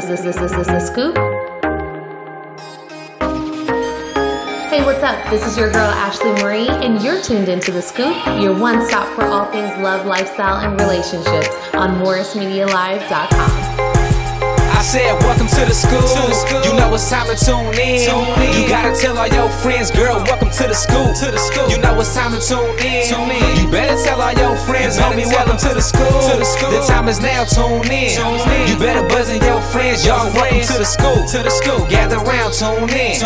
the Scoop. Hey, what's up? This is your girl Ashley Marie, and you're tuned into The Scoop, your one stop for all things love, lifestyle, and relationships on MorrisMediaLive.com. I said, welcome to the school. You know it's time to tune in. You gotta tell all your friends, girl, welcome to the school. You know it's time to tune in. You better tell all your friends, homie, welcome to the school. The time is now, tune in. You better buzz in your friends, y'all, welcome to the school. Gather round, tune in.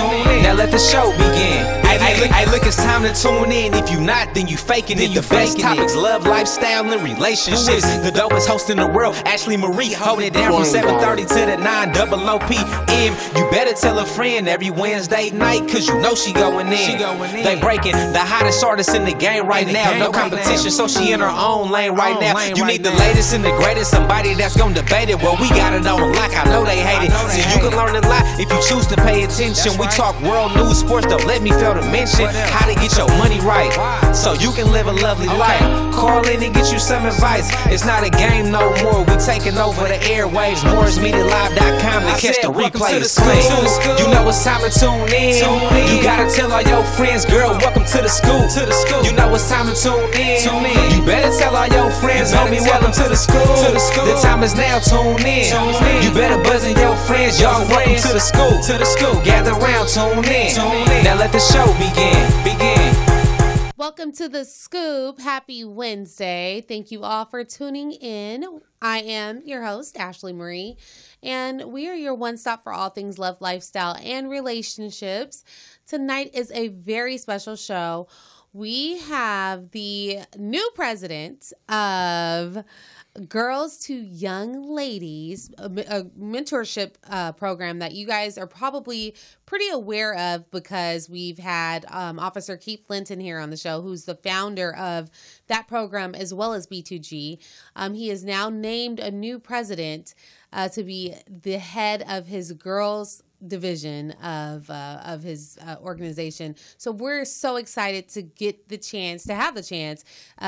Now let the show begin. Hey, look, it's time to tune in. If you not, then you faking it. The best topics, love, lifestyle, and relationships. The dopest host in the world, Ashley Marie, holding it down from 7:30 to the 9:00 p.m. You better tell a friend every Wednesday night, cause you know she going in. They breaking the hottest artist in the game right now. No competition, so she in her own lane right now. You need the latest and the greatest, somebody that's gonna debate it. Well, we got it on lock, I know they hate it. So you can learn a lot if you choose to pay attention. We talk world news, sports, don't let me fail to mention how to get your money right, so you can live a lovely life. Call in and get you some advice. It's not a game no more, we taking over the airwaves. MorrisMediaLive.com to catch the replay. You know it's time to tune in. You gotta tell all your friends, girl, welcome to the school. You know it's time to tune in. You better tell all your friends, homie, welcome to the school. The time is now, tune in. You better buzz in your friends, y'all, welcome to the school. Gather round, tune in. Now let the show begin. Welcome to The Scoop. Happy Wednesday. Thank you all for tuning in. I am your host, Ashley Marie, and we are your one stop for all things love, lifestyle, and relationships. Tonight is a very special show. We have the new president of Girls to Young Ladies, a mentorship program that you guys are probably pretty aware of because we've had Officer Keith Linton here on the show, who's the founder of that program as well as B2G. He is now named a new president to be the head of his girls division of his organization. So we're so excited to have the chance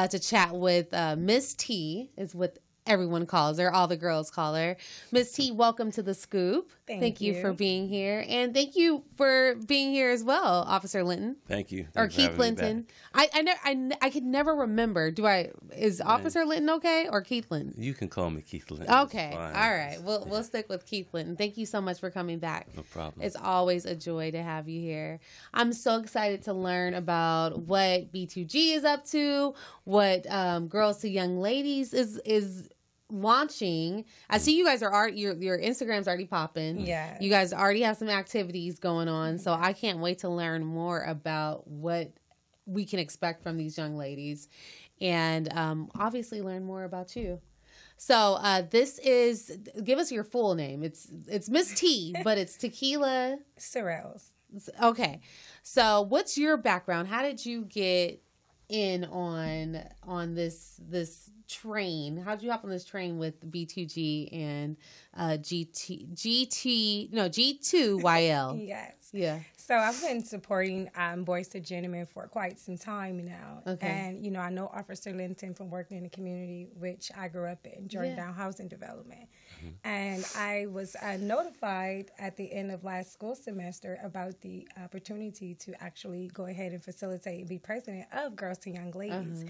to chat with Miss T, is what everyone calls her, all the girls call her. Miss T, welcome to the Scoop. Thank you for being here, and thank you for being here as well, Officer Linton. Thank you. Or Keith Linton. I could never remember. Is Officer Linton okay, or Keith Linton? You can call me Keith Linton. Okay. All right. We'll stick with Keith Linton. Thank you so much for coming back. No problem. It's always a joy to have you here. I'm so excited to learn about what B2G is up to, what Girls to Young Ladies is launching. I see you guys are your Instagram's already popping. Yeah. You guys already have some activities going on. So I can't wait to learn more about what we can expect from these young ladies, and obviously learn more about you. So give us your full name. It's Miss T, but it's Tequila Sorrells. Okay. So what's your background? How did you get in on this train? How did you hop on this train with B2G and G2YL? Yes. Yeah. So I've been supporting Boys to Gentlemen for quite some time now. Okay. And, I know Officer Linton from working in the community, which I grew up in, Jordan Housing Development. Mm-hmm. And I was notified at the end of last school semester about the opportunity to actually go ahead and facilitate and be president of Girls to Young Ladies. Mm-hmm.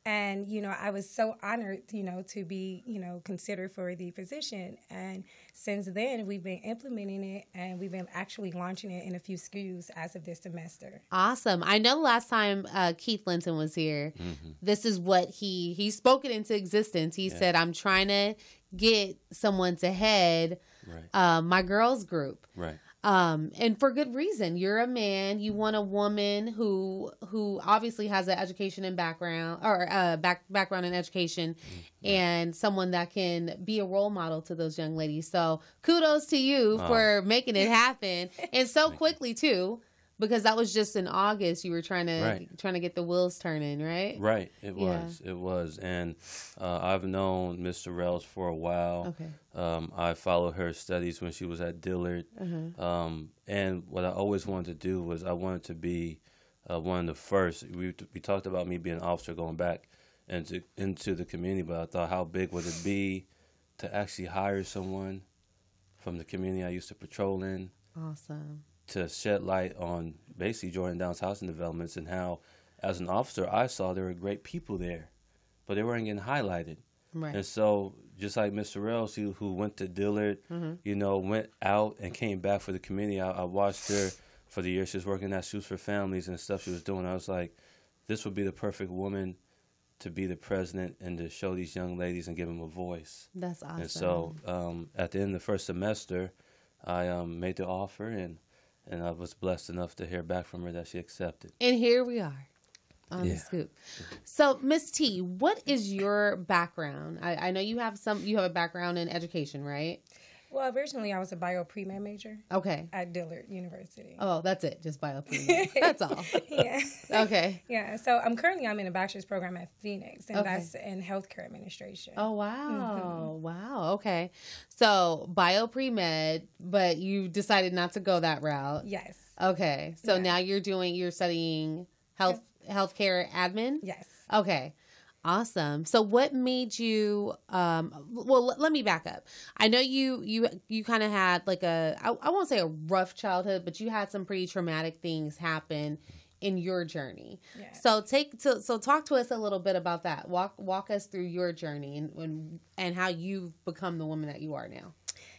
And, I was so honored, to be, considered for the position. And since then, we've been implementing it, and we've been actually launching it in a few schools as of this semester. Awesome. I know last time Keith Linton was here, this is what he spoke it into existence. He said, I'm trying to get someone to head my girls group. Right. And for good reason. You're a man. You want a woman who obviously has an education and background, or background in education, and someone that can be a role model to those young ladies. So kudos to you for making it happen, and so quickly too, because that was just in August. You were trying to get the wheels turning, right? Right. It was, and I've known Miss Sorrells for a while. Okay. I followed her studies when she was at Dillard. And what I always wanted to do was I wanted to be one of the first. We talked about me being an officer going back into the community, but I thought, how big would it be to actually hire someone from the community I used to patrol in. Awesome. To shed light on basically Jordan's housing developments and how, as an officer, I saw there were great people there, but they weren't getting highlighted. Right. And so, just like Mr. Rels, who went to Dillard, went out and came back for the community. I watched her for the years she was working at Shoes for Families and stuff she was doing. I was like, this would be the perfect woman to be the president and to show these young ladies and give them a voice. That's awesome. And so, at the end of the first semester, I made the offer and I was blessed enough to hear back from her that she accepted. And here we are on the scoop. So, Miss T, what is your background? I know you have a background in education, right? Well, originally I was a bio pre-med major. Okay. At Dillard University. Oh, that's it. Just bio pre-med. That's all. Yeah. Okay. Yeah. So I'm in a bachelor's program at Phoenix, and Okay. that's in healthcare administration. Oh, wow. Wow. Okay. So bio pre-med, but you decided not to go that route. Yes. Okay. So Yeah. now you're studying healthcare admin? Yes. Okay. Awesome. So what made you, let me back up. I know you kind of had like I won't say a rough childhood, but you had some pretty traumatic things happen in your journey. Yeah. So talk to us a little bit about that. Walk us through your journey and how you've become the woman that you are now.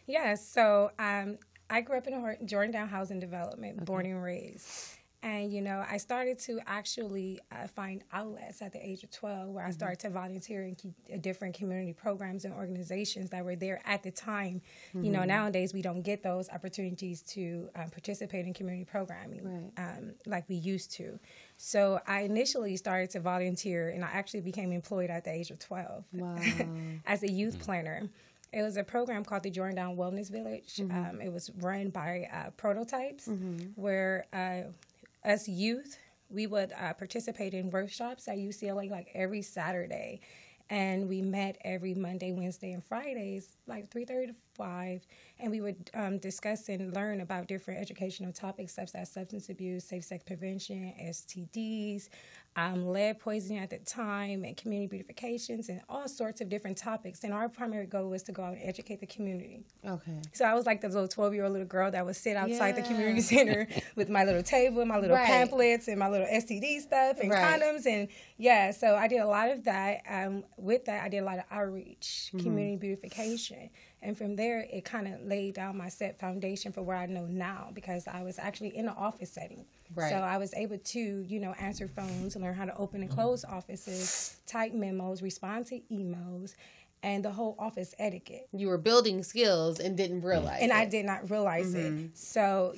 Yeah. So I grew up in a Jordan housing development, born and raised. And, I started to actually find outlets at the age of 12 where I started to volunteer in different community programs and organizations that were there at the time. Nowadays we don't get those opportunities to participate in community programming like we used to. So I initially started to volunteer, and I actually became employed at the age of 12 as a youth planner. It was a program called the Jordan Wellness Village. It was run by Prototypes, where us youth, we would participate in workshops at UCLA like every Saturday. And we met every Monday, Wednesday, and Fridays, like 3:30 to 5. And we would discuss and learn about different educational topics such as substance abuse, safe sex prevention, STDs, lead poisoning at the time, and community beautifications, and all sorts of different topics. And our primary goal was to go out and educate the community. Okay. So I was like the little 12-year-old little girl that would sit outside the community center with my little table and my little pamphlets and my little STD stuff and condoms. And so I did a lot of that. With that, I did a lot of outreach, community beautification. And from there, it kind of laid down my set foundation for where I know now, because I was actually in an office setting. Right. So I was able to, answer phones and learn how to open and close offices, type memos, respond to emails, and the whole office etiquette. You were building skills and didn't realize and it. I did not realize it. So,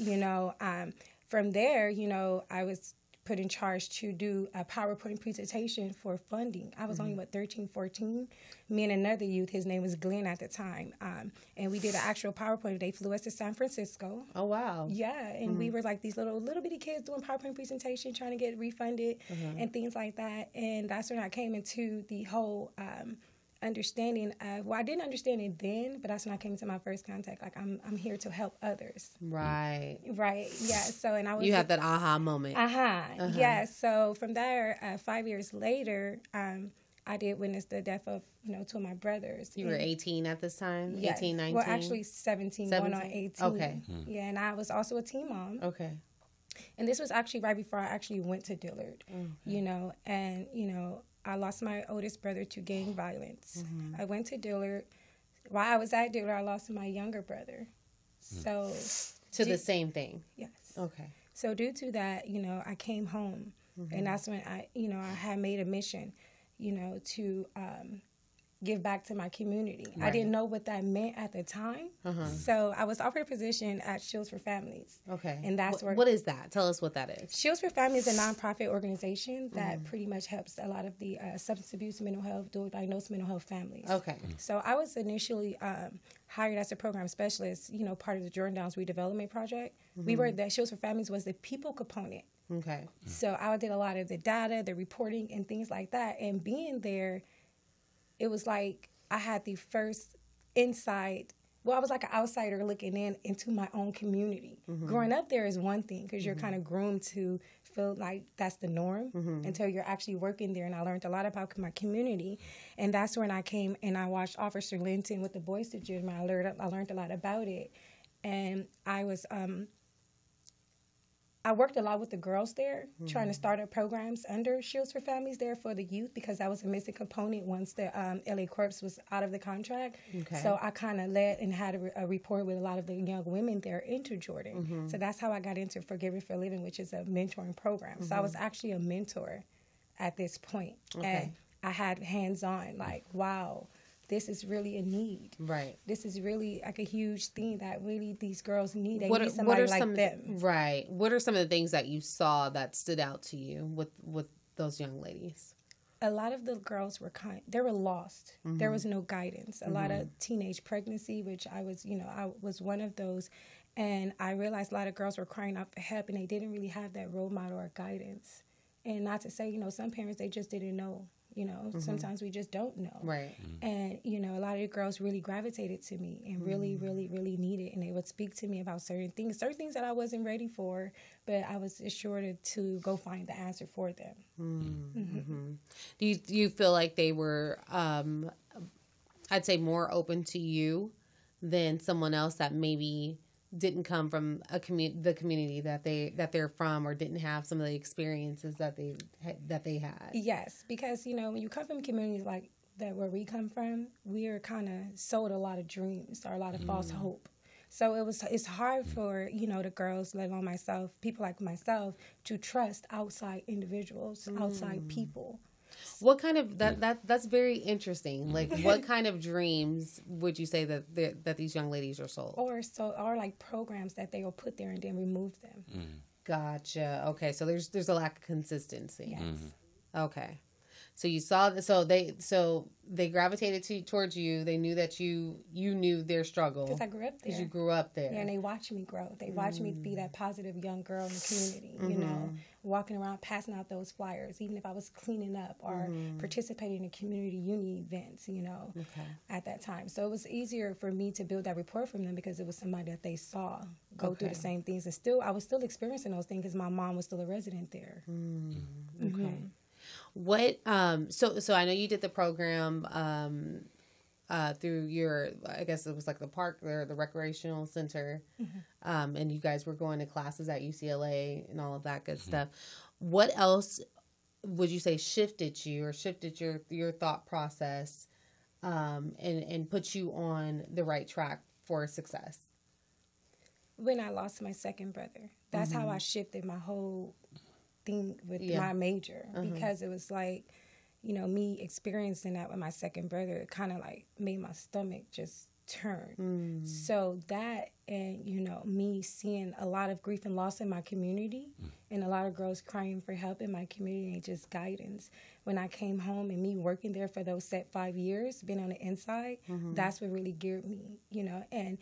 from there, I was put in charge to do a PowerPoint presentation for funding. I was only, 13, 14. Me and another youth, his name was Glenn at the time, and we did an actual PowerPoint. They flew us to San Francisco. Oh, wow. Yeah, and we were like these little bitty kids doing PowerPoint presentation, trying to get refunded and things like that. And that's when I came into the whole understanding of, I didn't understand it then, but that's when I came into my first contact. Like, I'm here to help others. Right. Yeah. So, and I was. You had that aha moment. Yeah. So from there, 5 years later, I did witness the death of, two of my brothers. You were 18 at this time? Yes. 18, 19? Well, actually 17, going on 18. Okay. Yeah, and I was also a teen mom. Okay. And this was actually right before I actually went to Dillard, and, I lost my oldest brother to gang violence. I went to Dillard. While I was at Dillard, I lost my younger brother. So to the same thing? Yes. Okay. So due to that, I came home, and that's when I had made a mission, to give back to my community. Right. I didn't know what that meant at the time. So I was offered a position at Shields for Families. Okay. And that's where... What is that? Tell us what that is. Shields for Families is a nonprofit organization that pretty much helps a lot of the substance abuse, mental health, dual diagnosed mental health families. Okay. So I was initially hired as a program specialist, part of the Jordan Downs Redevelopment Project. We were, the Shields for Families was the people component. Okay. So I did a lot of the data, the reporting, and things like that. And being there, it was like I had the first insight well, I was like an outsider looking into my own community. Growing up there is one thing because you're kind of groomed to feel like that's the norm until you're actually working there. And I learned a lot about my community. And that's when I came and I watched Officer Linton with the Boys to Gym. I learned a lot about it. And I worked a lot with the girls there, trying to start up programs under Shields for Families there for the youth, because that was a missing component once the LA Corps was out of the contract. Okay. So I kind of led and had a rapport with a lot of the young women there into Jordan. So that's how I got into Forgiving for Living, which is a mentoring program. So I was actually a mentor at this point. And I had hands-on, like, wow, this is really a need. Right. This is really like a huge thing that really these girls need. They need somebody like them. Right. What are some of the things that you saw that stood out to you with those young ladies? A lot of the girls were they were lost. There was no guidance. A lot of teenage pregnancy, which I was one of those. And I realized a lot of girls were crying out for help, and they didn't really have that role model or guidance. And not to say, some parents, they just didn't know. Sometimes we just don't know. Right. And, a lot of the girls really gravitated to me and really, really, really needed. And they would speak to me about certain things that I wasn't ready for, but I was assured to go find the answer for them. Do you feel like they were, I'd say, more open to you than someone else that maybe didn't come from the community that they're from, or didn't have some of the experiences that they had? Yes, because when you come from communities like that where we come from, we are kind of sold a lot of dreams or a lot of false hope. So it's hard for the girls, let alone myself, people like myself, to trust outside individuals, outside people. What kind of that's very interesting. Like, what kind of dreams would you say that these young ladies are sold? Or like programs that they will put there and then remove them. Gotcha. Okay, so there's a lack of consistency. Yes. Okay. So you saw so they gravitated towards you. They knew that you knew their struggle. Because I grew up there. Because you grew up there. Yeah, and they watched me grow. They watched me be that positive young girl in the community, walking around passing out those flyers, even if I was cleaning up or participating in community union events, at that time. So it was easier for me to build that rapport from them because it was somebody that they saw go through the same things. And I was still experiencing those things because my mom was still a resident there. Okay. What so I know you did the program through your, I guess it was like the park or the recreational center, and you guys were going to classes at UCLA and all of that good stuff. What else would you say shifted your thought process and put you on the right track for success? When I lost my second brother, that's how I shifted my whole thing with my major, because it was like, me experiencing that with my second brother, it kind of like made my stomach just turn. So that, and me seeing a lot of grief and loss in my community, and a lot of girls crying for help in my community and just guidance. When I came home and me working there for those 5 years, being on the inside, that's what really geared me, and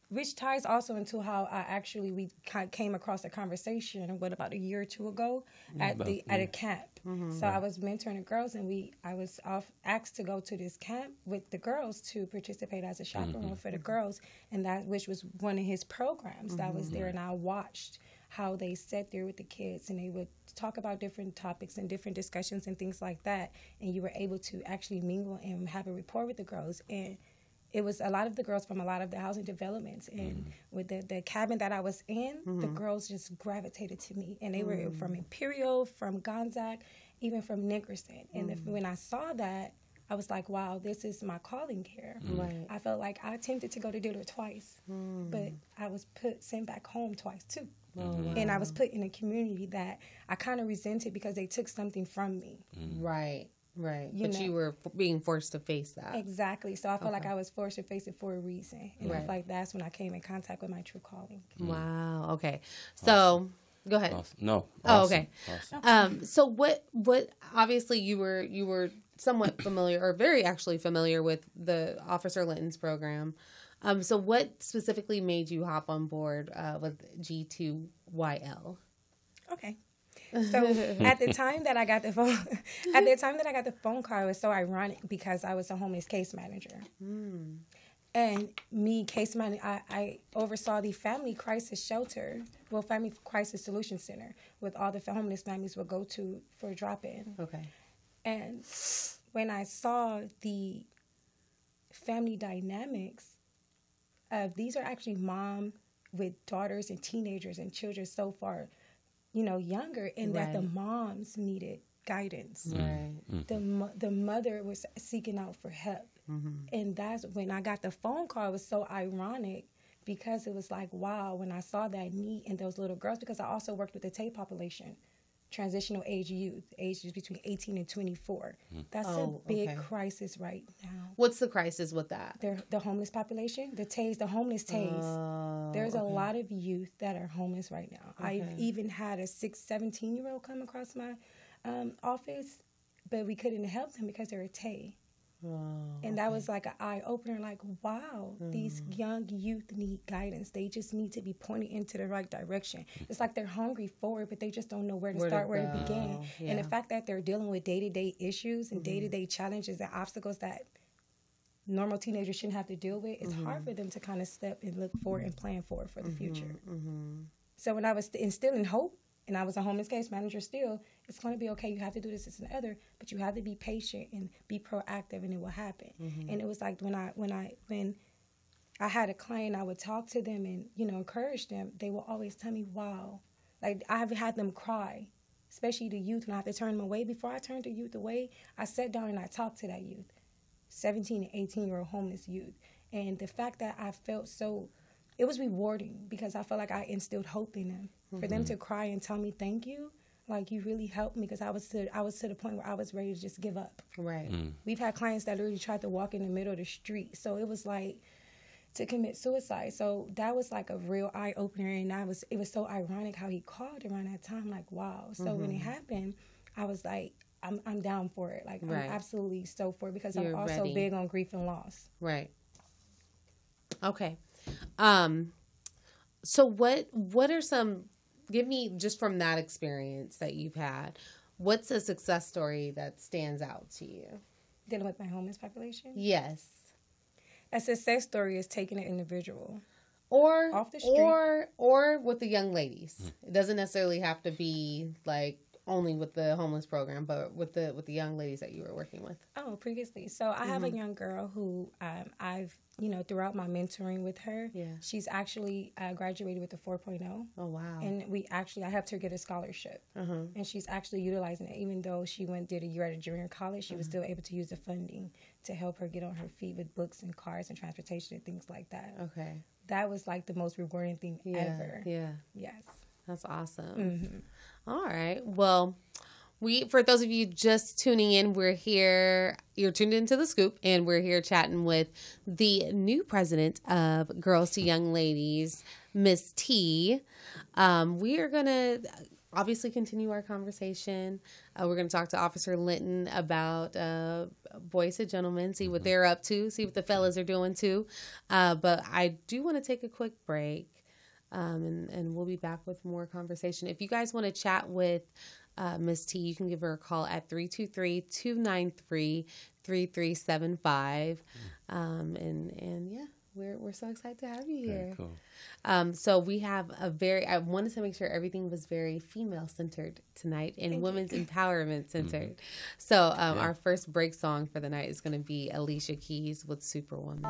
which ties also into how we came across a conversation, about a year or two ago at a camp. So I was mentoring the girls, and I was asked to go to this camp with the girls to participate as a chaperone for the girls, and which was one of his programs that was there. And I watched how they sat there with the kids, and they would talk about different topics and different discussions and things like that. And you were able to actually mingle and have a rapport with the girls. And it was a lot of the girls from a lot of the housing developments. And with the cabin that I was in, the girls just gravitated to me. And they were from Imperial, from Gonzaga, even from Nickerson. And when I saw that, I was like, wow, this is my calling here. I felt like I attempted to go to Dillard twice, but I was sent back home twice, too. And I was put in a community that I kind of resented because they took something from me. Right. But you were being forced to face that. Exactly. So I felt like I was forced to face it for a reason. And I feel like that's when I came in contact with my true calling. Wow. Okay. So go ahead. Awesome. No. Awesome. Oh, okay. Awesome. So what obviously you were somewhat familiar, or very actually familiar, with the Officer Linton's program. So what specifically made you hop on board with G2YL? Okay. So at the time that I got the phone call, it was so ironic because I was a homeless case manager. And me, case management, I oversaw the family crisis shelter, family crisis solution center, with all the homeless families would go to for drop-in. Okay. And when I saw the family dynamics of, these are actually mom with daughters and teenagers and children so far, younger, and that the moms needed guidance. Right. The mother was seeking out for help. And that's when I got the phone call. It was so ironic because it was like, wow, when I saw that need in those little girls, because I also worked with the TAY population, transitional age youth, ages between 18 and 24. That's a big crisis right now. What's the crisis with that? The homeless population, the homeless TAYs. There's a lot of youth that are homeless right now. I've even had a 17-year-old come across my office, but we couldn't help them because they're a TAY. And that was like an eye-opener, like, wow, these young youth need guidance. They just need to be pointed into the right direction. It's like they're hungry for it, but they just don't know where to start, where to begin. Yeah. And the fact that they're dealing with day-to-day issues and day-to-day challenges and obstacles that normal teenagers shouldn't have to deal with, it's hard for them to kind of step and look forward and plan for the future. So when I was instilling hope, and I was a homeless case manager still, it's going to be okay. You have to do this, this, and the other, but you have to be patient and be proactive, and it will happen. And it was like when I had a client, I would talk to them and, encourage them. They will always tell me, wow. Like, I've had them cry, especially the youth, and I have to turn them away. Before I turned the youth away, I sat down and I talked to that youth, 17 and 18-year-old homeless youth. And the fact that I felt it was rewarding because I felt like I instilled hope in them. For them to cry and tell me thank you, like, you really helped me, because I was to the point where I was ready to just give up. Right. We've had clients that literally tried to walk in the middle of the street, so it was like to commit suicide. So that was like a real eye opener, and it was so ironic how he called around that time. Like, wow. So when it happened, I was like, I'm down for it. Like, I'm absolutely stoked for it, because I'm also big on grief and loss. Right. Okay. So what are some, give me, just from that experience that you've had, what's a success story that stands out to you? Dealing with my homeless population? Yes. A success story is taking an individual or off the street. Or with the young ladies. It doesn't necessarily have to be like only with the homeless program, but with the young ladies that you were working with. Oh, previously. So I have a young girl who I've, throughout my mentoring with her, she's actually graduated with a 4.0. Oh, wow. And I helped her get a scholarship. And she's actually utilizing it. Even though she did a year at a junior college, she was still able to use the funding to help her get on her feet with books and cars and transportation and things like that. Okay. That was like the most rewarding thing ever. Yeah. Yes. That's awesome. All right. Well, for those of you just tuning in, we're here. You're tuned into The Scoop, and we're here chatting with the new president of Girls to Young Ladies, Miss T. We are going to obviously continue our conversation. We're going to talk to Officer Linton about Boys to Gentlemen, see what they're up to, see what the fellas are doing too. But I do want to take a quick break. And we'll be back with more conversation. If you guys want to chat with Miss T, you can give her a call at 323-293-3375. And yeah, we're so excited to have you here. Cool. So we have I wanted to make sure everything was very female centered tonight and women's empowerment centered. So our first break song for the night is going to be Alicia Keys with Superwoman.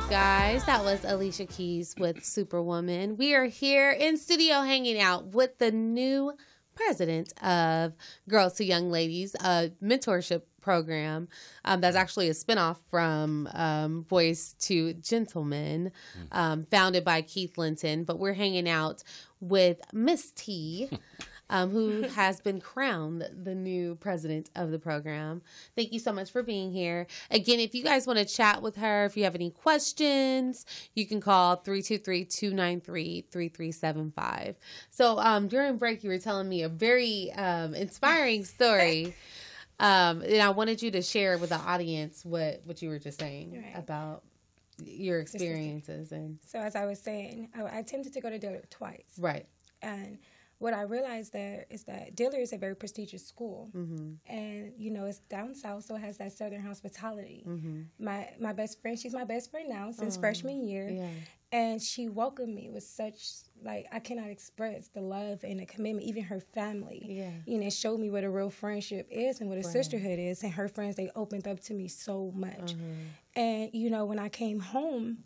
Guys, that was Alicia Keys with Superwoman. We are here in studio hanging out with the new president of Girls to Young Ladies, a mentorship program that's actually a spinoff from Boys to Gentlemen, founded by Keith Linton. But we're hanging out with Miss T, who has been crowned the new president of the program. Thank you so much for being here. Again, if you guys want to chat with her, if you have any questions, you can call 323-293-3375. So during break, you were telling me a very inspiring story. And I wanted you to share with the audience what you were just saying about your experiences and So as I was saying, I attempted to go to Dillard twice. right. And what I realized there is that Dillard is a very prestigious school. And, you know, it's down south, so it has that southern hospitality. My best friend, she's my best friend now since freshman year. Yeah. And she welcomed me with such, like, I cannot express the love and the commitment, even her family. Yeah. You know, it showed me what a real friendship is and what a sisterhood is. And her friends, they opened up to me so much. And, you know, when I came home,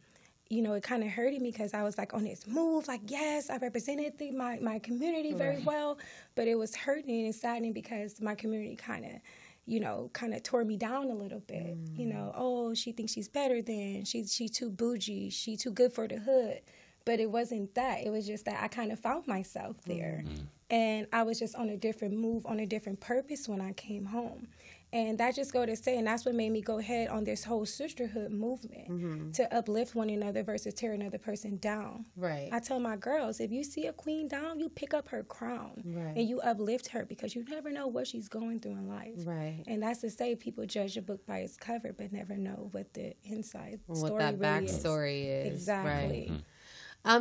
you know, it kind of hurted me because I was like on this move, like, yes, I represented my community very well, but it was hurting and saddening because my community kind of tore me down a little bit. You know, oh, she thinks she's better than, she's too bougie, she too good for the hood. But it wasn't that. It was just that I kind of found myself there. And I was just on a different move, on a different purpose when I came home. And that just go to say, and that's what made me go ahead on this whole sisterhood movement, to uplift one another versus tear another person down. Right. I tell my girls, if you see a queen down, you pick up her crown Right. and you uplift her because you never know what she's going through in life. Right. And that's to say, people judge a book by its cover, but never know what the inside What story that really backstory is. Exactly. Right.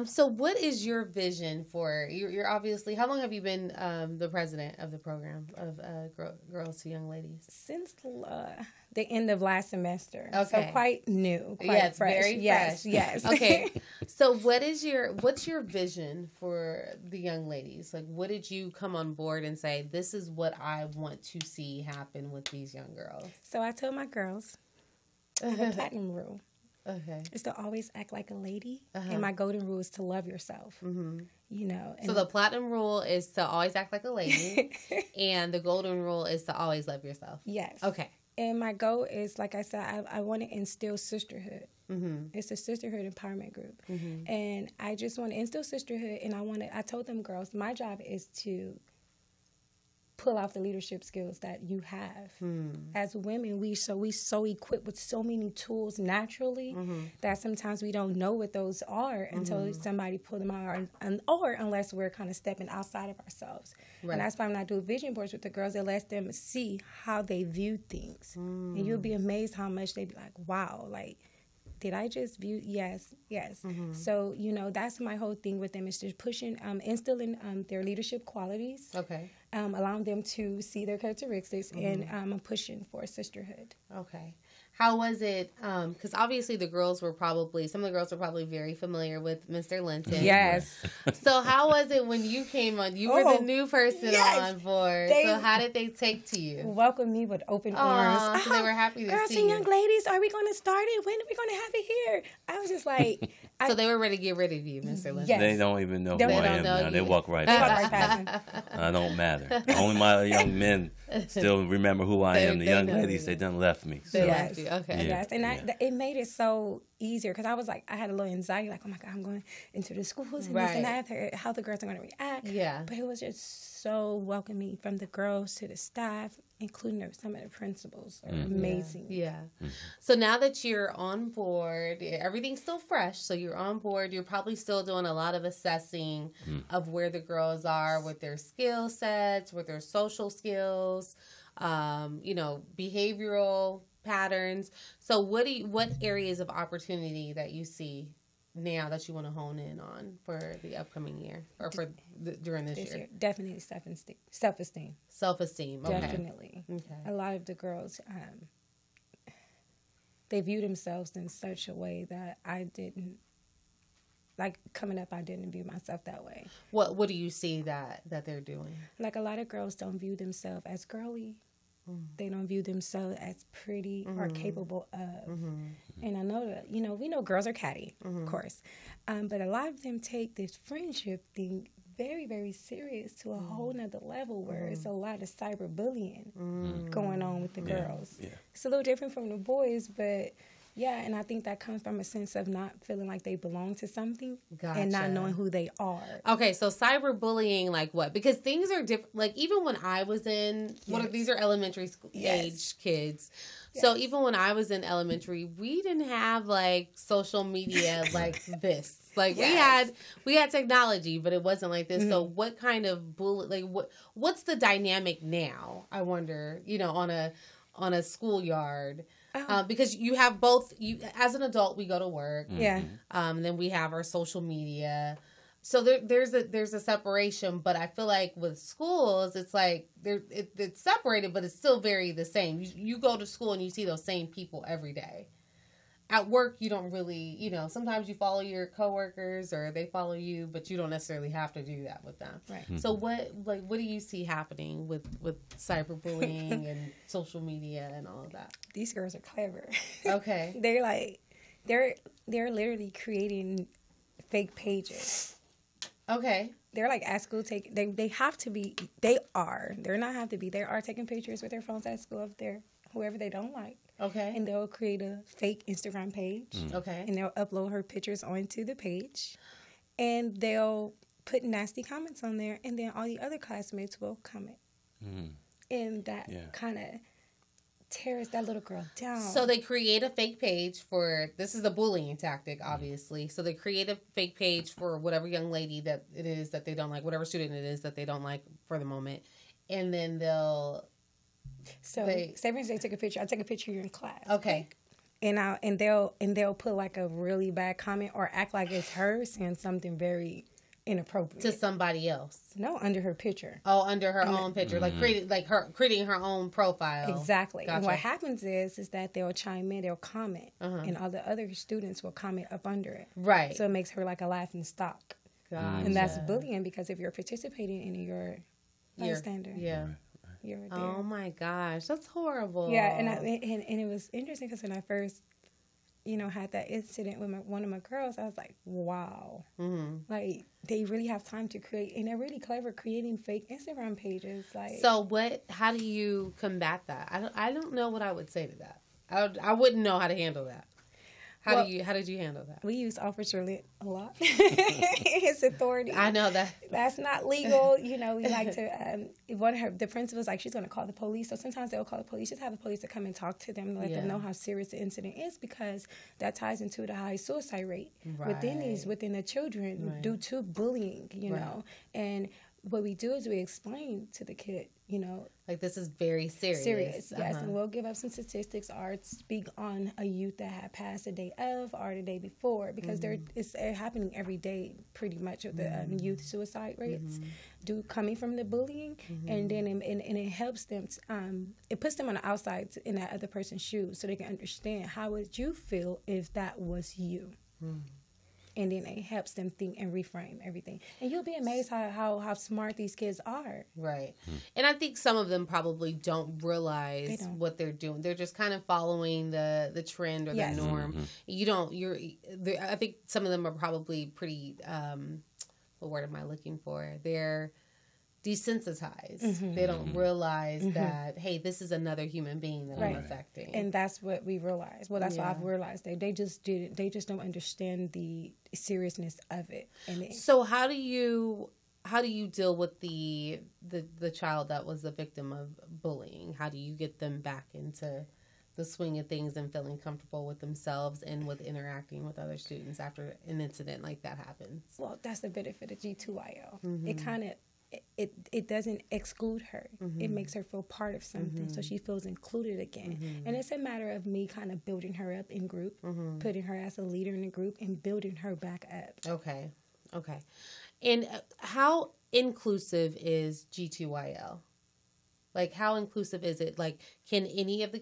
So what is your vision for, you're obviously, how long have you been the president of the program of Girls to Young Ladies? Since the end of last semester. Okay. So quite new. Quite Yeah, it's fresh. very Yes, fresh. yes. Okay. So what's your vision for the young ladies? Like, what did you come on board and say, this is what I want to see happen with these young girls? So I told my girls, I have a platinum rule. Okay. Is to always act like a lady. And my golden rule is to love yourself. You know. And So the platinum rule is to always act like a lady, and the golden rule is to always love yourself. Yes. Okay. And my goal is, like I said, I want to instill sisterhood. It's a sisterhood empowerment group. And I just want to instill sisterhood. And I told them girls, my job is to pull out the leadership skills that you have. As women, we so equipped with so many tools naturally that sometimes we don't know what those are until somebody pull them out, or unless we're kind of stepping outside of ourselves. Right. And that's why when I do vision boards with the girls, it lets them see how they view things. And you'll be amazed how much they be like, wow, like, did I just view? Yes. So, you know, that's my whole thing with them, is just pushing, instilling their leadership qualities. Okay. Allowing them to see their characteristics, and pushing for sisterhood. Okay. How was it? Because obviously some of the girls were probably very familiar with Mr. Linton. Yes. So how was it when you came on? You were the new person on board. So how did they take to you? Welcome me with open arms. So they were happy to Girls see and you. young ladies, are we going to start it? When are we going to have it here? I was just like... So they were ready to get rid of you, Mr. Linton. Yes. They don't even know who They I don't am know now. They you. walk right They walk past right past him. I don't matter. Only my young men still remember who I am. The They young know ladies, you. they done left me. They So, left you. Okay. Yes, and it made it so easier because I was like, I had a little anxiety, like, oh my God, I'm going into the schools and this and that, how the girls are going to react. Yeah. But it was just so welcoming, from the girls to the staff, including some of the principals. Are amazing. Yeah. So now that you're on board, everything's still fresh. So you're on board. You're probably still doing a lot of assessing of where the girls are with their skill sets, with their social skills, behavioral patterns. So what areas of opportunity that you see now that you want to hone in on for the upcoming year, or for during this year? Definitely self-esteem. Self-esteem. Okay. Definitely. Okay. A lot of the girls, they view themselves in such a way that I didn't. Like, coming up, I didn't view myself that way. What do you see that they're doing? Like, a lot of girls don't view themselves as girly. They don't view themselves as pretty or capable of. And I know that, we know girls are catty, of course. But a lot of them take this friendship thing very, very serious to a whole nother level, where it's a lot of cyberbullying going on with the girls. Yeah. It's a little different from the boys, but... Yeah, and I think that comes from a sense of not feeling like they belong to something and not knowing who they are. Okay, so cyberbullying, like what? Because things are different. Like, even when I was in, these are elementary school age kids. Yes. So even when I was in elementary, we didn't have like social media like this. Like we had technology, but it wasn't like this. So what kind of what's the dynamic now? I wonder, on a schoolyard. Because you have both. You as an adult, we go to work. Yeah. Then we have our social media. So there's a separation, but I feel like with schools, it's like it's separated, but it's still very the same. You go to school and you see those same people every day. At work, you don't really, sometimes you follow your coworkers or they follow you, but you don't necessarily have to do that with them. Right. So what do you see happening with cyberbullying and social media and all of that? These girls are clever. Okay. They're literally creating fake pages. Okay. They're like at school they are taking pictures with their phones at school of whoever they don't like. Okay. And they'll create a fake Instagram page. Okay. And they'll upload her pictures onto the page. And they'll put nasty comments on there. And then all the other classmates will comment. And that kind of tears that little girl down. So they create a fake page this is a bullying tactic, obviously. So they create a fake page for whatever young lady that it is that they don't like, whatever student it is that they don't like for the moment. And then they'll... So say for instance, I take a picture of you in class. Okay. And they'll put like a really bad comment or act like it's her saying something very inappropriate To somebody else. No, under her picture. Oh, under her own picture. Like creating her own profile. Exactly. Gotcha. And what happens is that they'll chime in, they'll comment, and all the other students will comment up under it. Right. So it makes her like a laughing stock. Gotcha. And that's bullying because if you're participating in your bystander. Yeah. You're there. Oh my gosh, that's horrible. Yeah, and it was interesting because when I first, had that incident with one of my girls, I was like, wow, like they really have time to create, and they're really clever creating fake Instagram pages. Like, so how do you combat that? I don't know what I would say to that. I wouldn't know how to handle that. How did you handle that? We use Officer Linton a lot. His authority. I know that. That's not legal. We like to, the principal's like, she's going to call the police. So sometimes they'll call the police, just have the police to come and talk to them, let them know how serious the incident is, because that ties into the high suicide rate within the children due to bullying, know. And what we do is we explain to the kid, like this is very serious. Yes, and we'll give up some statistics or speak on a youth that had passed the day of or the day before, because it's happening every day pretty much with the youth suicide rates coming from the bullying, and then and it helps them. It puts them on the outside in that other person's shoes, so they can understand how would you feel if that was you. And then it helps them think and reframe everything. And you'll be amazed how smart these kids are. Right. And I think some of them probably don't realize what they're doing. They're just kind of following the trend or the norm. I think some of them are probably pretty, what word am I looking for? They're desensitized. They don't realize that, hey, this is another human being that I'm affecting. And that's what we realized. Well, that's what I've realized. They just don't understand the seriousness of it. So how do you deal with the child that was the victim of bullying? How do you get them back into the swing of things and feeling comfortable with themselves and with interacting with other students after an incident like that happens? Well, that's the benefit of G2IL. It kind of it doesn't exclude her. It makes her feel part of something, so she feels included again. And it's a matter of me kind of building her up in group, putting her as a leader in the group, and building her back up. Okay. And how inclusive is G2YL? Like, how inclusive is it? Like, can any of the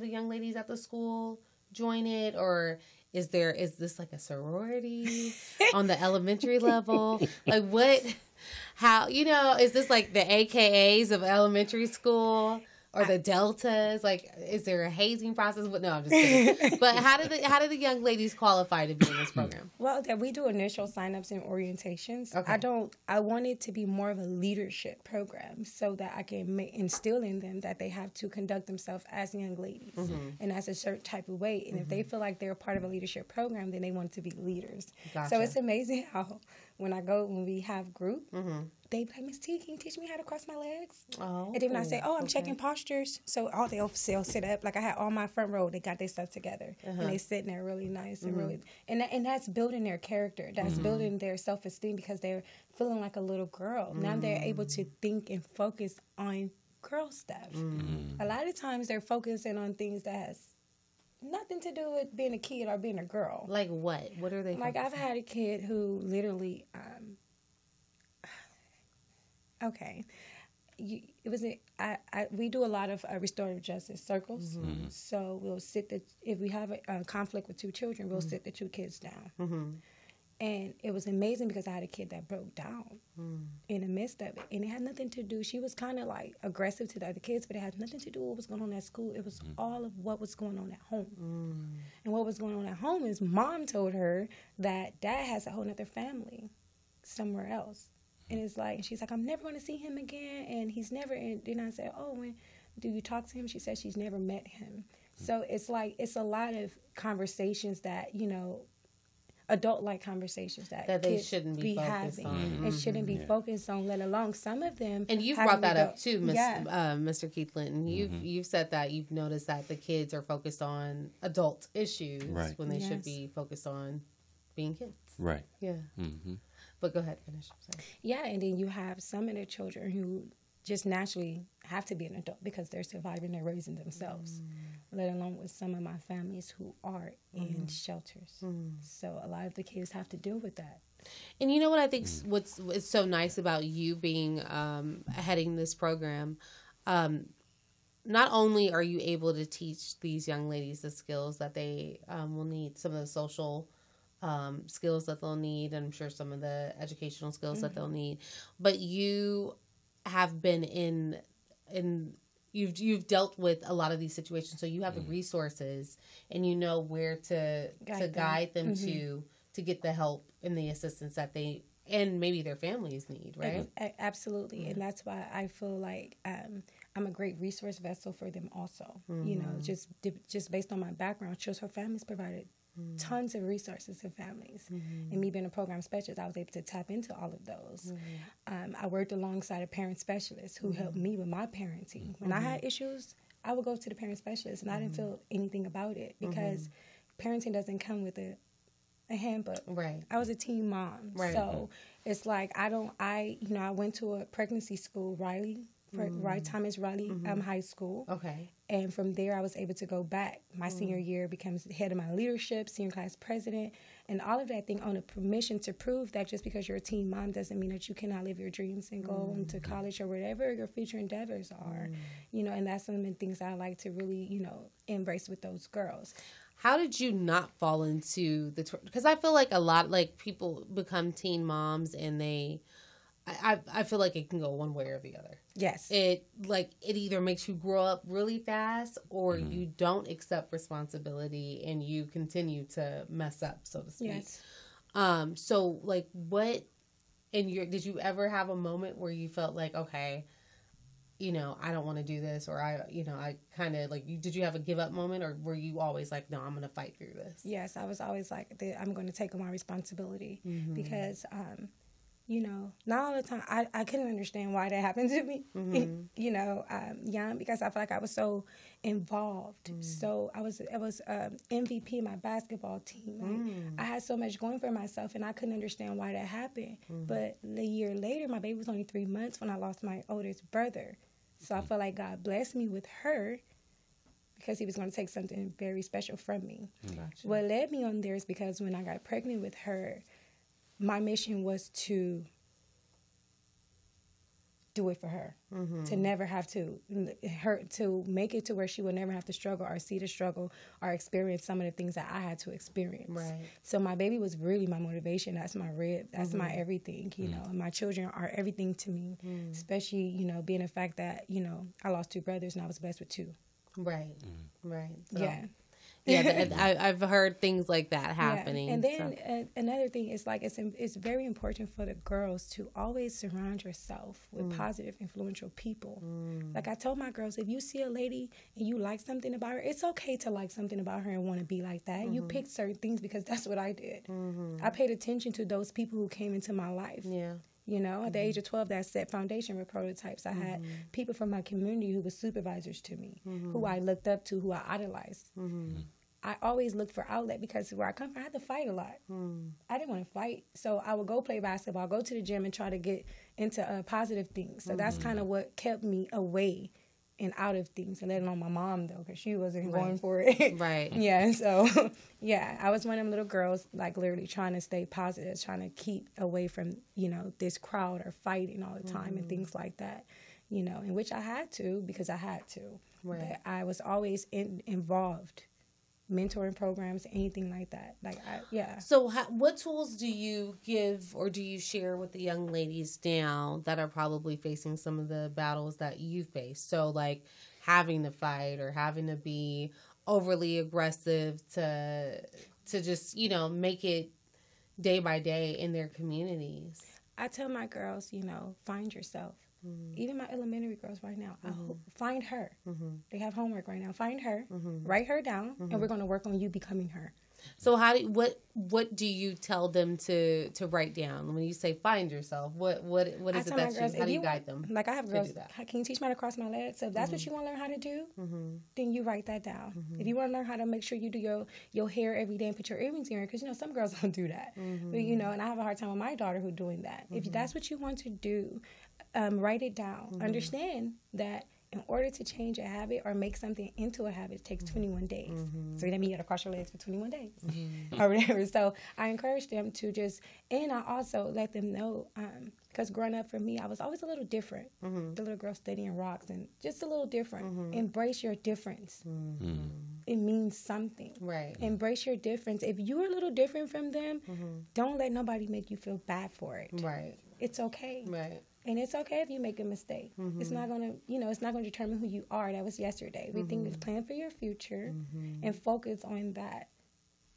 young ladies at the school join it, or is this like a sorority on the elementary level? Like, is this like the AKAs of elementary school or the deltas? Like, is there a hazing process? But no, I'm just kidding. But how do the young ladies qualify to be in this program? Well, we do initial signups and orientations. Okay. I want it to be more of a leadership program so that I can instill in them that they have to conduct themselves as young ladies and as a certain type of way. And if they feel like they're part of a leadership program, then they want to be leaders. Gotcha. So it's amazing how when we have group, they be like, Miss T, can you teach me how to cross my legs? Oh, and then when I say, I'm checking postures, so they'll sit up. Like I had all my front row, they got their stuff together, and they sitting there really nice and really, and that's building their character. That's building their self-esteem because they're feeling like a little girl. Now they're able to think and focus on girl stuff. A lot of times they're focusing on things that has nothing to do with being a kid or being a girl. Like what? What are they? Like I've had a kid who literally, okay, we do a lot of restorative justice circles. So we'll if we have a conflict with two children, we'll sit the two kids down. And it was amazing because I had a kid that broke down in the midst of it. And it had nothing to do, she was kind of like aggressive to the other kids, but it had nothing to do with what was going on at school. It was all of what was going on at home. And what was going on at home is mom told her that dad has a whole other family somewhere else. And it's like, she's like, I'm never going to see him again. And he's never, and then I said, oh, when do you talk to him? She said she's never met him. So it's like, it's a lot of conversations that, you know, adult-like conversations that they kids shouldn't be focused having on. and shouldn't be focused on, let alone some of them. And you've brought that up too, Mr. Keith Linton. You've said that you've noticed that the kids are focused on adult issues when they should be focused on being kids. Right. Yeah. But go ahead, finish. Sorry. Yeah, and then you have some of the children who just naturally have to be an adult because they're surviving and raising themselves, let alone with some of my families who are in shelters. So a lot of the kids have to deal with that. And you know what I think what's so nice about you being heading this program, not only are you able to teach these young ladies the skills that they will need, some of the social skills that they'll need, and I'm sure some of the educational skills that they'll need, but you have been you've dealt with a lot of these situations, so you have the resources and you know where to guide them to get the help and the assistance that they and maybe their families need, right? Absolutely. And that's why I feel like I'm a great resource vessel for them also. You know, just based on my background, shows her families provided tons of resources to families. And me being a program specialist, I was able to tap into all of those. I worked alongside a parent specialist who helped me with my parenting. When I had issues, I would go to the parent specialist, and I didn't feel anything about it because parenting doesn't come with a handbook. Right. I was a teen mom. Right. So it's like I went to a pregnancy school, Thomas Riley High School. Okay. And from there, I was able to go back. My senior year, becomes head of my leadership, senior class president, and all of that thing on a permission to prove that just because you're a teen mom doesn't mean that you cannot live your dreams and go into college or whatever your future endeavors are. You know, and that's some of the things I like to really, you know, embrace with those girls. How did you not fall into because I feel like a lot, like people become teen moms and I feel like it can go one way or the other. Yes. It either makes you grow up really fast or you don't accept responsibility and you continue to mess up, so to speak. Yes. So like what did you ever have a moment where you felt like, okay, you know, I don't want to do this, or I kind of like, did you have a give up moment, or were you always like, no, I'm going to fight through this? Yes, I was always like, I'm going to take on my responsibility because, you know, not all the time. I couldn't understand why that happened to me, you know, young, because I felt like I was so involved. So I was MVP in my basketball team. Like, I had so much going for myself, and I couldn't understand why that happened. But a year later, my baby was only 3 months when I lost my oldest brother. So I felt like God blessed me with her because he was going to take something very special from me. Gotcha. What led me on there is because when I got pregnant with her, my mission was to do it for her, to never have to make it to where she would never have to struggle or see the struggle or experience some of the things that I had to experience. Right. So my baby was really my motivation. That's my rib. That's my everything, you know. And my children are everything to me, especially, you know, being the fact that, you know, I lost 2 brothers and I was blessed with 2. Right. Right. So. Yeah. Yeah, I've heard things like that happening. Yeah. And then another thing is like it's very important for the girls to always surround yourself with positive, influential people. Like I told my girls, if you see a lady and you like something about her, it's okay to like something about her and want to be like that. You pick certain things because that's what I did. I paid attention to those people who came into my life. Yeah. You know, at the age of 12, that set foundation with prototypes. I had people from my community who were supervisors to me, who I looked up to, who I idolized. I always looked for outlet because where I come from, I had to fight a lot. I didn't want to fight. So I would go play basketball, go to the gym and try to get into positive things. So that's kind of what kept me away and out of things, and let alone my mom though, because she wasn't going for it. Right. Yeah. So, yeah, I was one of them little girls, like literally trying to stay positive, trying to keep away from, you know, this crowd or fighting all the time and things like that, you know, in which I had to because I had to. Right. But I was always involved, mentoring programs, anything like that. So what tools do you give or do you share with the young ladies now that are probably facing some of the battles that you face? So like having to fight or having to be overly aggressive to just, you know, make it day by day in their communities. I tell my girls, you know, find yourself. Even my elementary girls right now, find her. They have homework right now. Find her, write her down, and we're going to work on you becoming her. So what do you tell them to write down when you say find yourself? What is it that girls, how do you guide them? Like I have girls, do that? Can you teach me how to cross my legs? So if that's what you want to learn how to do, then you write that down. If you want to learn how to make sure you do your hair every day and put your earrings in, because you know some girls don't do that. But you know, and I have a hard time with my daughter who's doing that. If that's what you want to do, write it down. Understand that in order to change a habit or make something into a habit, it takes 21 days. So that means you got to cross your legs for 21 days or whatever. So I encourage them to just, and I also let them know, because growing up for me, I was always a little different. The little girl studying rocks and just a little different. Embrace your difference. It means something. Right. Embrace your difference. If you're a little different from them, don't let nobody make you feel bad for it. Right. It's okay. Right. And it's okay if you make a mistake. It's not gonna, it's not gonna determine who you are. That was yesterday. Everything is plan for your future and focus on that.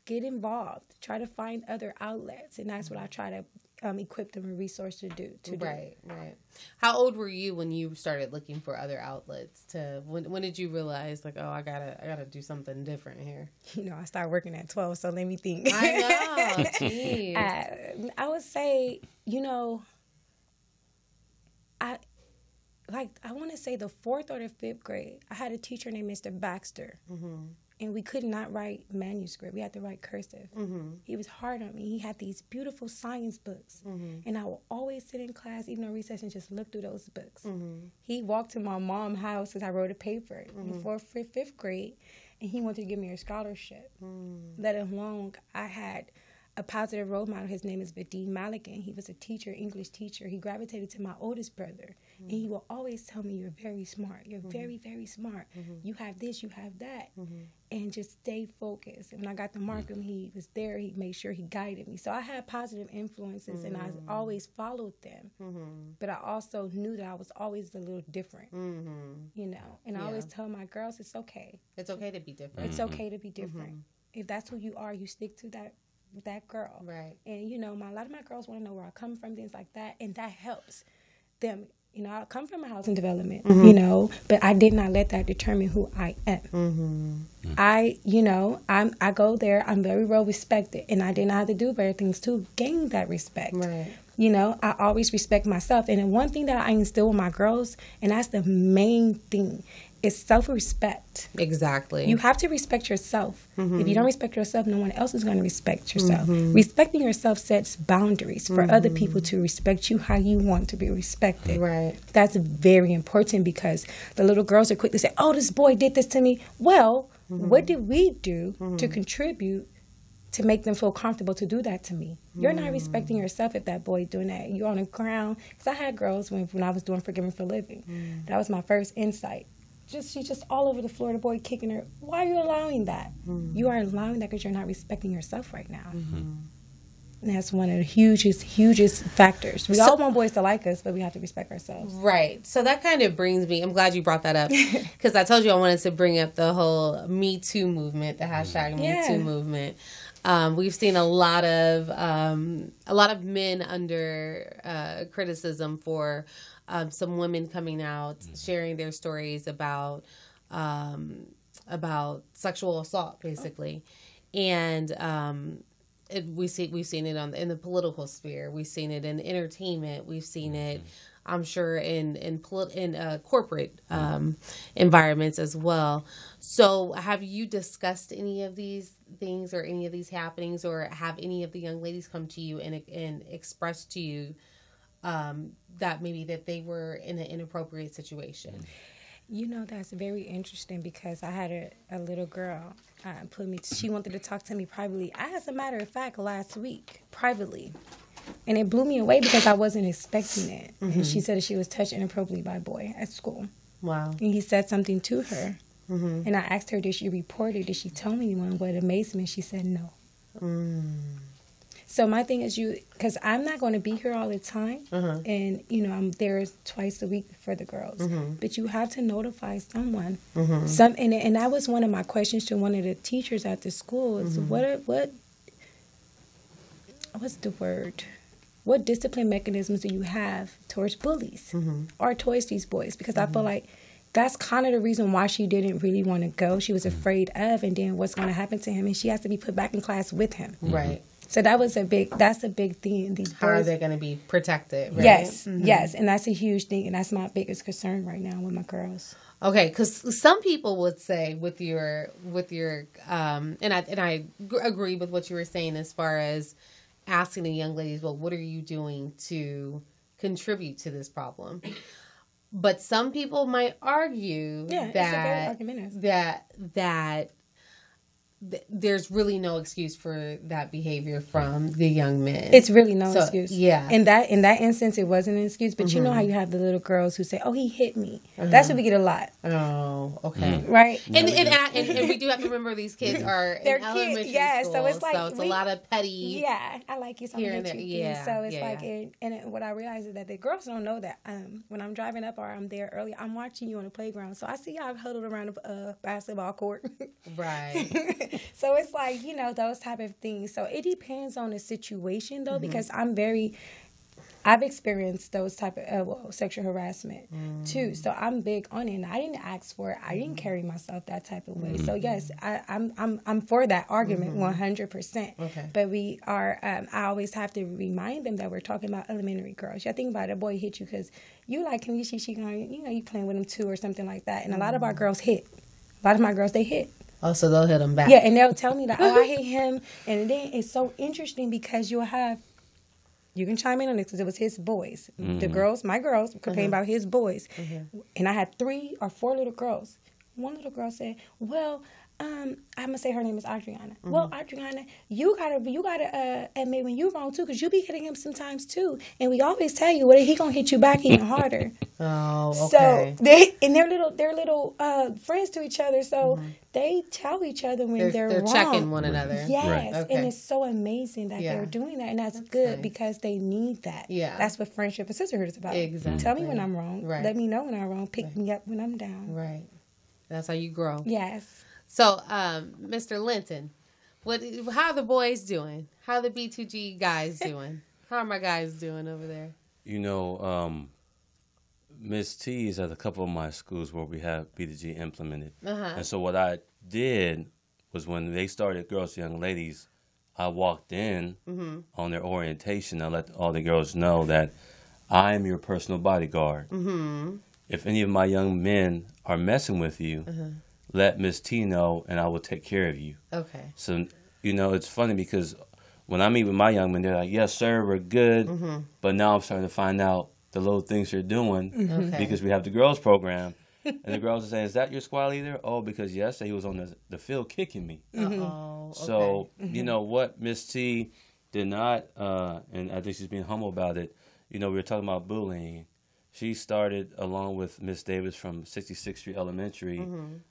Get involved. Try to find other outlets, and that's what I try to equip them with resources to do. Right. How old were you when you started looking for other outlets? When did you realize like, oh, I gotta do something different here? You know, I started working at 12, so let me think. I know. Jeez. I would say, you know, I want to say the 4th or the 5th grade, I had a teacher named Mr. Baxter, and we could not write manuscript. We had to write cursive. He was hard on me. He had these beautiful science books, and I would always sit in class, even on recess, and just look through those books. He walked to my mom's house because I wrote a paper in the 4th, 5th grade, and he wanted to give me a scholarship. Let alone I had a positive role model. His name is Vadim Malikan. He was a teacher, English teacher. He gravitated to my oldest brother. And he will always tell me, you're very smart. You're very, very smart. You have this, you have that. And just stay focused. And when I got the mark, he was there. He made sure he guided me. So I had positive influences, and I always followed them. But I also knew that I was always a little different, you know. And I always tell my girls, it's okay. It's okay to be different. It's okay to be different. If that's who you are, you stick to that girl. Right. And, you know, a lot of my girls want to know where I come from, things like that. And that helps them. You know, I come from a housing development, you know, but I did not let that determine who I am. I go there, I'm very well respected, and I didn't have to do very things to gain that respect. Right. You know, I always respect myself. And then one thing that I instill with my girls, and that's the main thing, is self-respect. Exactly. You have to respect yourself. If you don't respect yourself, no one else is going to respect yourself. Respecting yourself sets boundaries for other people to respect you how you want to be respected. Right. That's very important, because the little girls are quick to say, oh, this boy did this to me. Well, what did we do to contribute to make them feel comfortable to do that to me? You're not respecting yourself if that boy doing that. You're on the ground. Because I had girls when I was doing Forgiving for Living. That was my first insight. She's just all over the floor, the boy kicking her. Why are you allowing that? You are allowing that because you're not respecting yourself right now. And that's one of the hugest factors. We all want boys to like us, but we have to respect ourselves. Right. So that kind of brings me, I'm glad you brought that up, because I told you I wanted to bring up the whole Me Too movement, the hashtag Me Too movement. We've seen a lot of men under criticism for some women coming out, sharing their stories about sexual assault, basically, and we've seen it in the political sphere. We've seen it in entertainment. We've seen it, I'm sure, in corporate environments as well. So, have you discussed any of these things or any of these happenings, or have any of the young ladies come to you and express to you that maybe that they were in an inappropriate situation? You know, that's very interesting because I had a little girl she wanted to talk to me privately. As a matter of fact, last week, privately. And it blew me away because I wasn't expecting it. And she said that she was touched inappropriately by a boy at school. Wow. And he said something to her. And I asked her, did she report it? Did she tell anyone? What amazed me, she said no. So my thing is because I'm not going to be here all the time. And, I'm there twice a week for the girls. But you have to notify someone. And that was one of my questions to one of the teachers at the school is what's the word? What discipline mechanisms do you have towards bullies or towards these boys? Because I feel like that's kind of the reason why she didn't really want to go. She was afraid of, and then what's going to happen to him, and she has to be put back in class with him. Right. So that's a big thing. These How boys, are they going to be protected? Right? Yes, yes, and that's a huge thing, and that's my biggest concern right now with my girls. Okay, because some people would say with your and I agree with what you were saying as far as asking the young ladies, well, what are you doing to contribute to this problem? But some people might argue that there's really no excuse for that behavior from the young men. It's really no excuse. Yeah. In that instance, it wasn't an excuse. But you know how you have the little girls who say, "Oh, he hit me." That's what we get a lot. Oh, okay. Right. And we do have to remember these kids are They're in elementary kids. school, So it's like a lot of petty. Yeah, I like you, so I'm Here gonna and hit there. you. Yeah, So it's yeah, what I realize is that the girls don't know that when I'm driving up or I'm there early, I'm watching you on the playground. So I see y'all huddled around a basketball court. Right. So it's like, those type of things. So it depends on the situation, though, because I've experienced those type of sexual harassment, too. So I'm big on it. And I didn't ask for it. I didn't carry myself that type of way. So, yes, I'm for that argument 100%. Okay. But we are, I always have to remind them that we're talking about elementary girls. You think about it, a boy hit you because you like him, you playing with him, too, or something like that. And a lot of our girls hit. A lot of my girls, they hit. Oh, so they'll hit him back. Yeah, and they'll tell me that, I hit him. And then it's so interesting because you can chime in on this because it was his boys. The girls, my girls, complaining about his boys. And I had 3 or 4 little girls. One little girl said, well, I'm gonna say her name is Adriana. Well, Adriana, you gotta admit when you're wrong too, because you be hitting him sometimes too, and we always tell you, well, he gonna hit you back even harder. Oh, okay. So they're little friends to each other, so they tell each other when they're wrong. Checking one another. Yes, Right. Okay. and it's so amazing that they're doing that, and that's good nice. because they need that. Yeah, that's what friendship and sisterhood is about. Exactly. Tell me when I'm wrong. Right. Let me know when I'm wrong. Pick me up when I'm down. Right. That's how you grow. Yes. So, Mr. Linton, how are the boys doing? How are the B2G guys doing? How are my guys doing over there? Miss T is at a couple of my schools where we have B2G implemented. Uh-huh. And so what I did was when they started Girls Young Ladies, I walked in on their orientation. I let all the girls know that I am your personal bodyguard. If any of my young men are messing with you, let Miss T know, and I will take care of you. Okay. So, it's funny because when I meet with my young men, they're like, yes, sir, we're good. But now I'm starting to find out the little things you're doing because we have the girls program. And the girls are saying, is that your squad leader? Oh, because yesterday he was on the field kicking me. Oh, okay. So, what Miss T did not, and I think she's being humble about it, we were talking about bullying. She started, along with Miss Davis from 66th Street Elementary,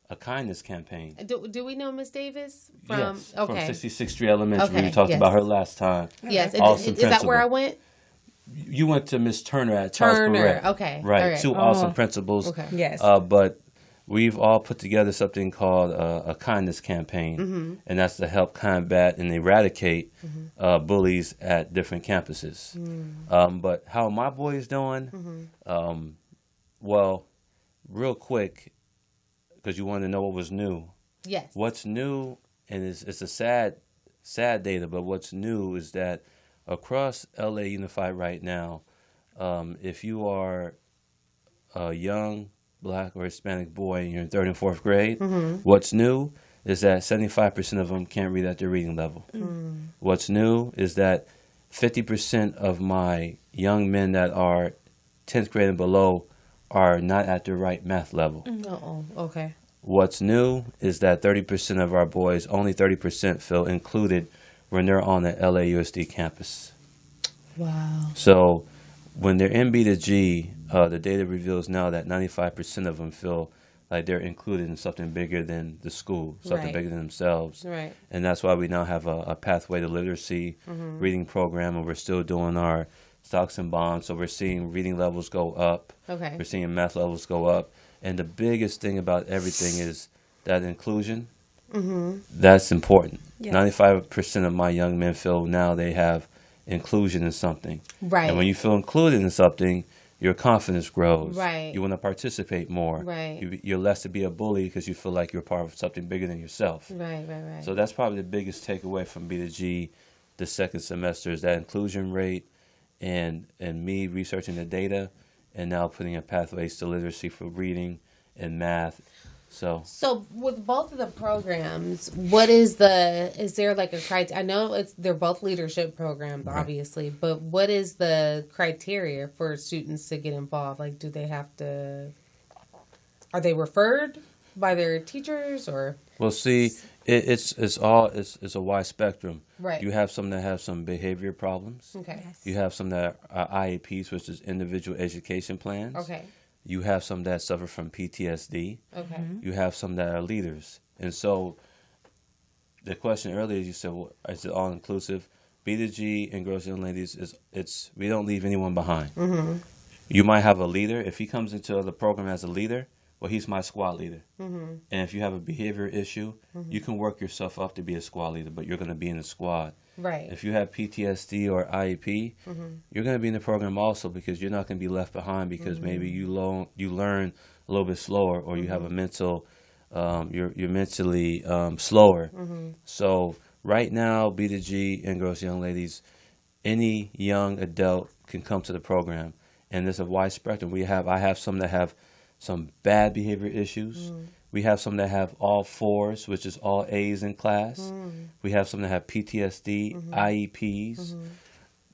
a kindness campaign. Do we know Miss Davis? Yes, okay. from 66th Street Elementary. Okay, We talked about her last time. Yes. Awesome Is that where I went? You went to Miss Turner at Charles Barrett. Okay. Right. All right. 2 awesome principals. Okay. Yes. But we've all put together something called a kindness campaign, and that's to help combat and eradicate bullies at different campuses. But how are my boys doing? Well, real quick, because you wanted to know what was new. Yes. What's new, and it's a sad data, but what's new is that across LA Unified right now, if you are a young Black or Hispanic boy and you're in 3rd and 4th grade, what's new is that 75% of them can't read at their reading level. What's new is that 50% of my young men that are 10th grade and below are not at the right math level. Oh, okay. What's new is that 30% of our boys, only 30% feel included when they're on the LAUSD campus. Wow. So when they're in B2G, the data reveals now that 95% of them feel like they're included in something bigger than the school, something bigger than themselves. Right. And that's why we now have a pathway to literacy reading program, and we're still doing our stocks and bonds. So we're seeing reading levels go up. Okay. We're seeing math levels go up. And the biggest thing about everything is that inclusion. That's important. Yes. 95% of my young men feel now they have inclusion in something. Right. And when you feel included in something, your confidence grows. Right. You want to participate more. Right. You're less to be a bully because you feel like you're part of something bigger than yourself. Right. So that's probably the biggest takeaway from B2G the second semester is that inclusion rate and me researching the data and now putting in pathways to literacy for reading and math. So with both of the programs, is there like a criteria? I know they're both leadership programs, obviously, but what is the criteria for students to get involved? Like, are they referred by their teachers or? Well, see, it's a wide spectrum. Right. You have some that have some behavior problems. Okay. Yes. You have some that are IEPs, which is individual education plans. Okay. You have some that suffer from PTSD. Okay. You have some that are leaders. And so the question earlier, you said, well, is it all inclusive? B2G and Girls and Young Ladies, we don't leave anyone behind. You might have a leader. If he comes into the program as a leader, well, he's my squad leader. And if you have a behavior issue, you can work yourself up to be a squad leader, but you're going to be in the squad. Right. If you have PTSD or IEP, you're going to be in the program also because you're not going to be left behind because maybe you learn a little bit slower or you have a mental, you're mentally slower. So right now, B2G and Girls and Young Ladies, any young adult can come to the program, and there's a wide spectrum. I have some that have some bad behavior issues. We have some that have all fours, which is all A's in class. We have some that have PTSD, IEPs,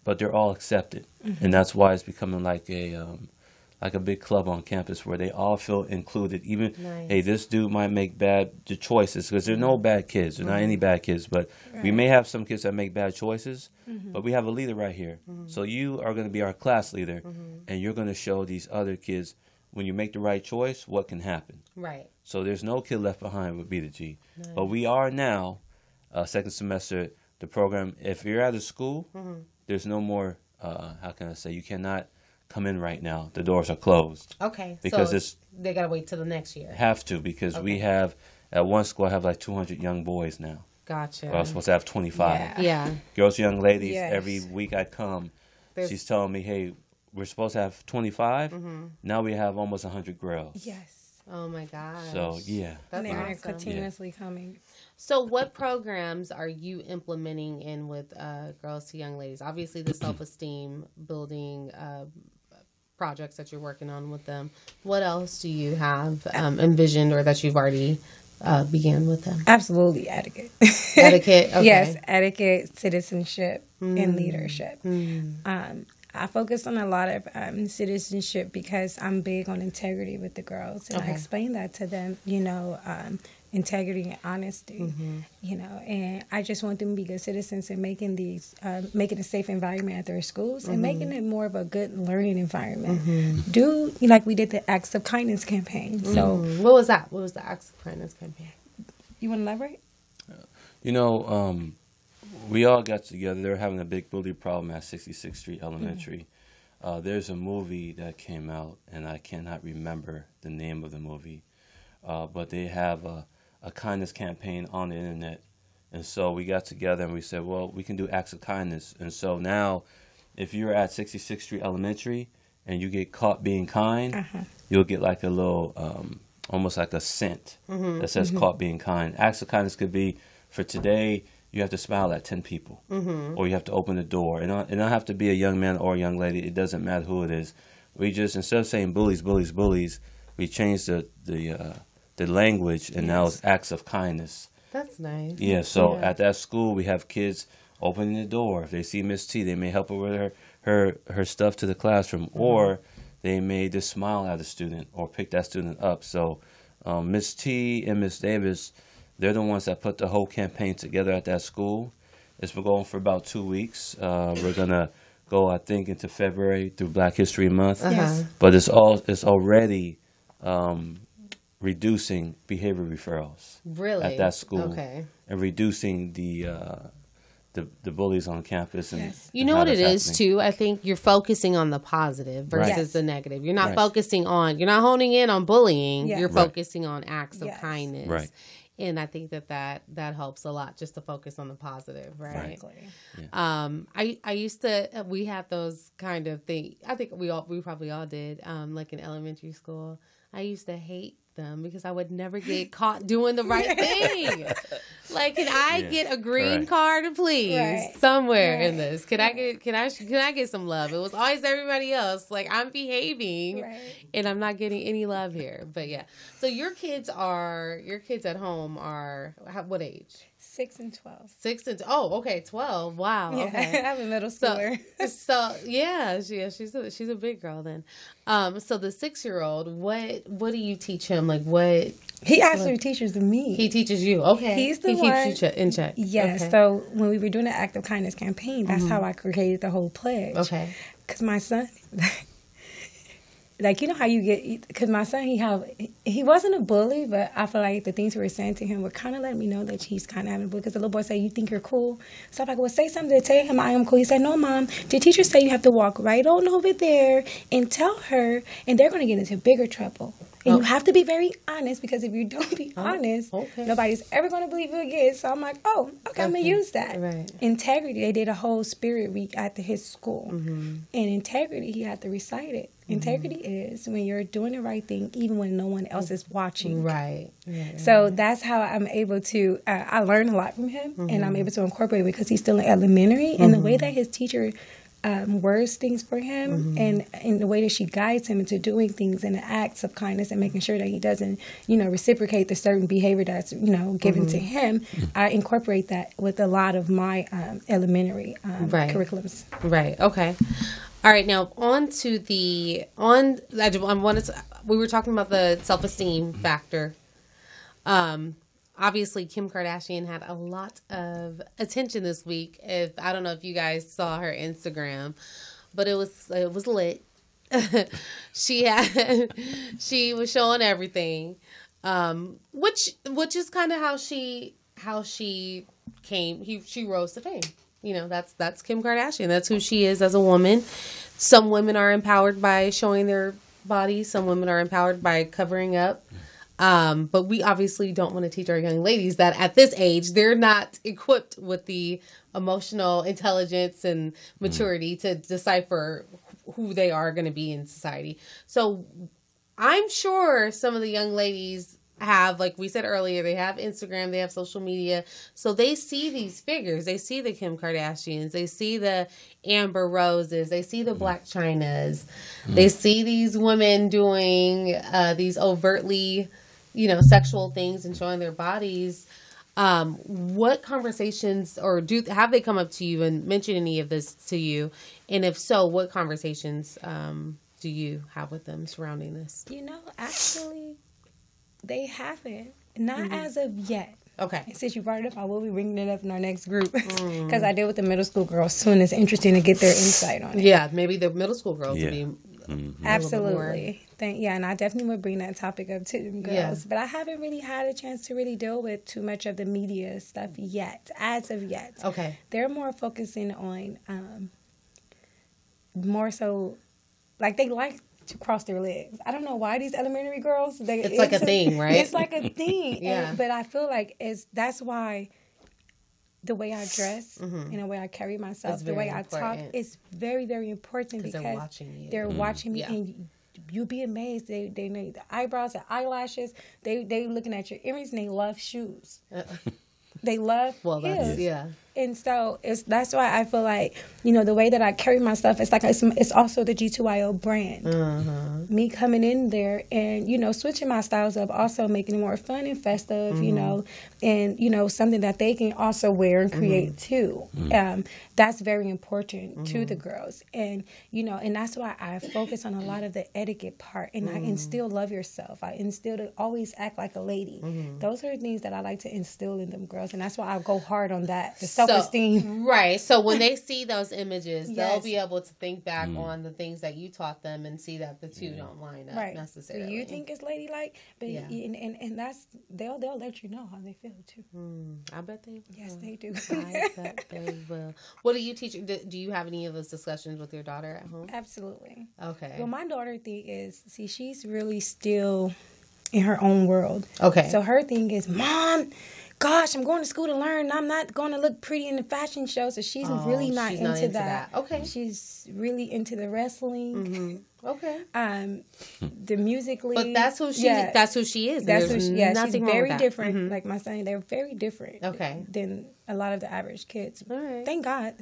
but they're all accepted, and that's why it's becoming like a big club on campus where they all feel included. Even hey, this dude might make bad choices because there are no bad kids. There are not any bad kids, but we may have some kids that make bad choices. But we have a leader right here, so you are going to be our class leader, and you're going to show these other kids when you make the right choice what can happen. Right. So there's no kid left behind with B2G. But we are now, second semester, the program, if you're at a school, there's no more, how can I say, you cannot come in right now. The doors are closed. Okay. Because so they got to wait till the next year. Have to, because we have, at one school, I have like 200 young boys now. Gotcha. Well, I was supposed to have 25. Yeah. Girls, young ladies, Yes. every week I come, she's telling me, hey, we're supposed to have 25. Now we have almost 100 girls. Yes. Oh my gosh. So, yeah. That's And they're awesome. continuously coming. So what programs are you implementing in with Girls to Young Ladies? Obviously the self-esteem building projects that you're working on with them. What else do you have envisioned or that you've already began with them? Absolutely, etiquette. Etiquette? Okay. Yes, etiquette, citizenship, and leadership. I focus on a lot of citizenship because I'm big on integrity with the girls, and I explain that to them. Integrity and honesty. And I just want them to be good citizens and making a safe environment at their schools and making it more of a good learning environment. Do like we did the Acts of Kindness campaign. So what was that? What was the Acts of Kindness campaign? you want to elaborate? We all got together. They were having a big bully problem at 66th Street Elementary. There's a movie that came out, and I cannot remember the name of the movie, but they have a kindness campaign on the internet. And so we got together and we said, well, we can do acts of kindness. And so now if you're at 66th Street Elementary and you get caught being kind, you'll get like a little, almost like a scent that says caught being kind. Acts of kindness could be, for today, you have to smile at 10 people, or you have to open the door. And it don't have to be a young man or a young lady. It doesn't matter who it is. We just, instead of saying bullies, bullies, bullies, we changed the language, and now it's acts of kindness. That's nice. Yeah, so at that school, we have kids opening the door. If they see Miss T, they may help her with her stuff to the classroom. Or they may just smile at a student or pick that student up. So Miss T and Miss Davis, they're the ones that put the whole campaign together at that school. It's been going for about 2 weeks. We're gonna go, I think, into February through Black History Month. Yes. But it's already reducing behavior referrals Really? at that school, Okay. and reducing the bullies on campus. And Yes. You and know how what it that's is happening. too? I think you're focusing on the positive versus Right. Yes. the negative. You're not Right. focusing on, you're not honing in on bullying. Yes. You're Right. focusing on acts of Yes. kindness. Right. And I think that helps a lot, just to focus on the positive, right? Exactly. I used to, we had those kind of things. I think we probably all did, like in elementary school. I used to hate them because I would never get caught doing the right thing. Like, can I get a green Right. card, please, Right. somewhere in Right. this? Can I get some love? It was always everybody else. Like, I'm behaving, Right. and I'm not getting any love here. But yeah, so your kids at home are what age? 6 and 12. 6 and okay, 12. Wow. Yeah, Okay. I have a middle So, schooler. so yeah, she's a big girl then. So the 6-year-old, what do you teach him? Like what He actually teaches me. he teaches you? Okay, He's the he one- keeps you in check. Yes. Okay. So when we were doing the Act of Kindness campaign, that's how I created the whole pledge. Okay. Because my son, like, you know how you get, because my son, he wasn't a bully, but I feel like the things we were saying to him were kind of letting me know that he's kind of having a bully. Because the little boy said, "You think you're cool?" So I'm like, "Well, say something to tell him I am cool." He said, "No, Mom, the teacher said you have to walk right on over there and tell her, and they're going to get into bigger trouble. And you have to be very honest, because if you don't be honest, okay. nobody's ever going to believe you again." So I'm like, "Oh, okay, I'm going to use that." Right. Integrity, they did a whole spirit week at his school. Mm-hmm. And integrity, he had to recite it. Integrity is when you're doing the right thing, even when no one else is watching. Right. So that's how I'm able to, I learned a lot from him, and I'm able to incorporate it because he's still in elementary. And the way that his teacher words things for him, and the way that she guides him into doing things in the acts of kindness and making sure that he doesn't, reciprocate the certain behavior that's, given to him, I incorporate that with a lot of my elementary curriculums. Right. Okay. All right. Now we were talking about the self-esteem factor. Obviously, Kim Kardashian had a lot of attention this week. I don't know if you guys saw her Instagram, but it was lit. She was showing everything, which is kind of how she rose to fame. That's Kim Kardashian. That's who she is as a woman. Some women are empowered by showing their bodies. Some women are empowered by covering up. But we obviously don't want to teach our young ladies that at this age, they're not equipped with the emotional intelligence and maturity to decipher who they are going to be in society. So I'm sure some of the young ladies have, like we said earlier, they have Instagram, they have social media. So they see these figures. They see the Kim Kardashians. They see the Amber Roses. They see the Black Chynas. They see these women doing these overtly, sexual things and showing their bodies. What conversations have they come up to you and mentioned any of this to you? And if so, what conversations do you have with them surrounding this? Actually, they haven't. Not as of yet. Okay. And since you brought it up, I will be bringing it up in our next group. Because I deal with the middle school girls soon. It's interesting to get their insight on it. Yeah, maybe the middle school girls would be Absolutely. And I definitely would bring that topic up to them girls. Yeah. But I haven't really had a chance to really deal with too much of the media stuff yet, as of yet. Okay. They're more focusing on more so, like, they like to cross their legs. I don't know why these elementary girls. It's like a thing, right? It's like a thing. Yeah. But I feel like that's why the way I dress and the way I carry myself, It's the way very I talk, important. is very, very important because they're watching you. They're watching me, Yeah. and you'll be amazed. They know the eyebrows, the eyelashes. They looking at your earrings, and they love shoes. They love Well, that's heels. And so that's why I feel like, the way that I carry myself, it's also the G2YO brand. Mm-hmm. Me coming in there and, switching my styles up, also making it more fun and festive, and, something that they can also wear and create too. That's very important to the girls. And, and that's why I focus on a lot of the etiquette part. And I instill love yourself. I instill to always act like a lady. Those are the things that I like to instill in them girls. And that's why I go hard on that. The self-esteem. Right. So when they see those images, Yes. they'll be able to think back on the things that you taught them and see that the two don't line up Right. necessarily. Do you think it's ladylike? But and that's they'll let you know how they feel too. I bet they will. Yes, they do. I bet they will. What do you teach? Do you have any of those discussions with your daughter at home? Absolutely. Okay. Well, my daughter thing is, she's really still in her own world. Okay. So her thing is, Mom, gosh, I'm going to school to learn. I'm not going to look pretty in the fashion show. So she's really not into that. Okay. She's really into the wrestling. Okay. The musically. But that's who she. Yeah. That's who she is. That's There's who she, nothing she's wrong very with that. different. Like my son, they're very different. Okay. Than a lot of the average kids. All right. Thank God.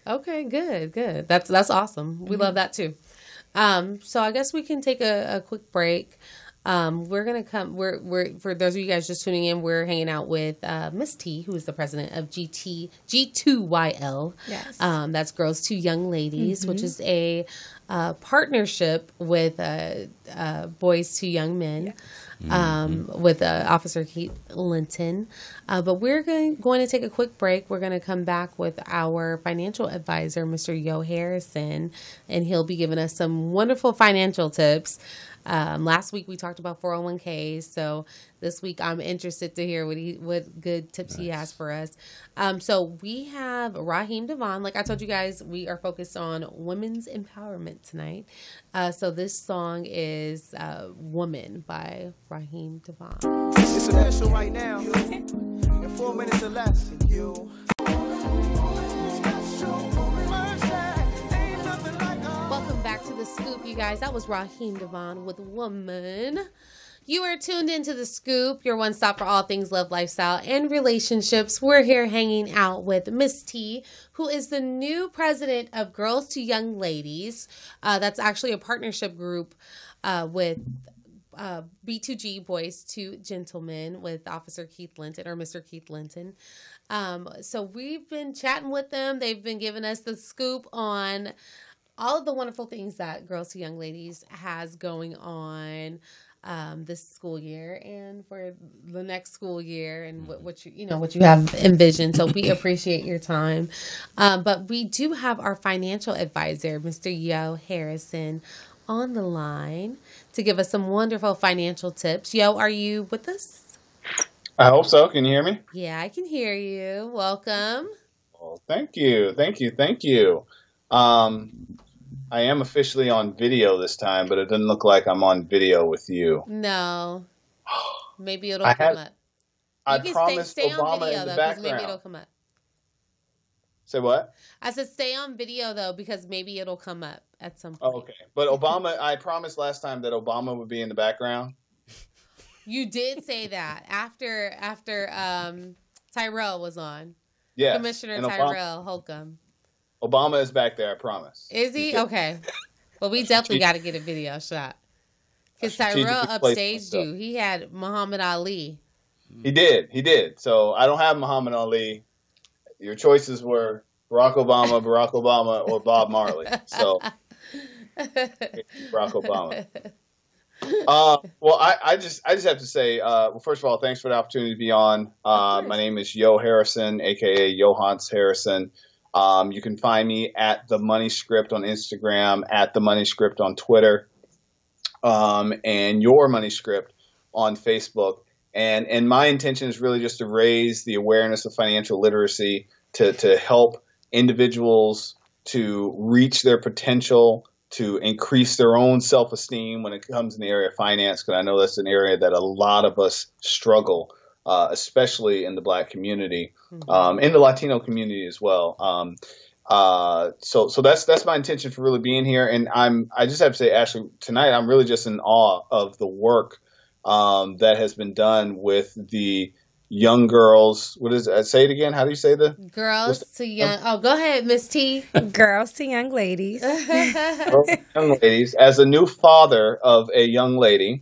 Okay. Good. That's awesome. We love that too. So I guess we can take a quick break. We're gonna come. We're for those of you guys just tuning in. We're hanging out with Miss T, who is the president of G2YL. Yes. That's Girls to Young Ladies, which is a partnership with Boys to Young Men. With Officer Keith Linton. But we're going to take a quick break. We're going to come back with our financial advisor, Mr. Yo Harrison, and he'll be giving us some wonderful financial tips. Last week we talked about 401ks, so this week I'm interested to hear what good tips he has for us. So we have Raheem Devon. Like I told you guys, we are focused on women's empowerment tonight. So this song is "Woman" by Raheem Devon. It's official right now. In 4 minutes or less. Welcome back to The Scoop, you guys. That was Raheem Devon with "Woman." You are tuned into The Scoop, your one stop for all things love, lifestyle, and relationships. We're here hanging out with Miss T, who is the new president of Girls to Young Ladies. That's actually a partnership group with B2G, Boys to Gentlemen, with Officer Keith Linton, or Mr. Keith Linton. So we've been chatting with them. They've been giving us the scoop on all of the wonderful things that Girls to Young Ladies has going on this school year and for the next school year, and what you have envisioned. So we appreciate your time. But we do have our financial advisor, Mr. Yo Harrison, on the line to give us some wonderful financial tips. Yo, are you with us? I hope so. Can you hear me? Yeah, I can hear you. Welcome. Oh, thank you. I am officially on video this time, but it doesn't look like I'm on video with you. No. Maybe it'll come up. I You can promised stay on Obama video, in the though, because background. maybe it'll come up. Say what? I said stay on video, though, because maybe it'll come up at some point. Oh, okay. But Obama, I promised last time that Obama would be in the background. You did say that after Tyrell was on. Yes. Commissioner And Tyrell Holcomb. Obama is back there, I promise. Is he? Okay. Well, we definitely got to get a video shot. Because Strategically Tyrell placed upstaged myself. you. He had Muhammad Ali. He did. So I don't have Muhammad Ali. Your choices were Barack Obama, or Bob Marley. So Barack Obama. Well, I just have to say, well, first of all, thanks for the opportunity to be on. My name is Yo Harrison, aka Johans Harrison. You can find me at The Money Script on Instagram, at The Money Script on Twitter, and Your Money Script on Facebook. And my intention is really just to raise the awareness of financial literacy, to help individuals to reach their potential, to increase their own self-esteem when it comes in the area of finance, because I know that's an area that a lot of us struggle, especially in the Black community, in the Latino community as well. So that's my intention for really being here. And I just have to say, Ashley, tonight I'm really just in awe of the work that has been done with the young girls. What is it? Say it again. How do you say Girls to young. Oh, go ahead, Miss T. Girls to young ladies. young ladies? As a new father of a young lady,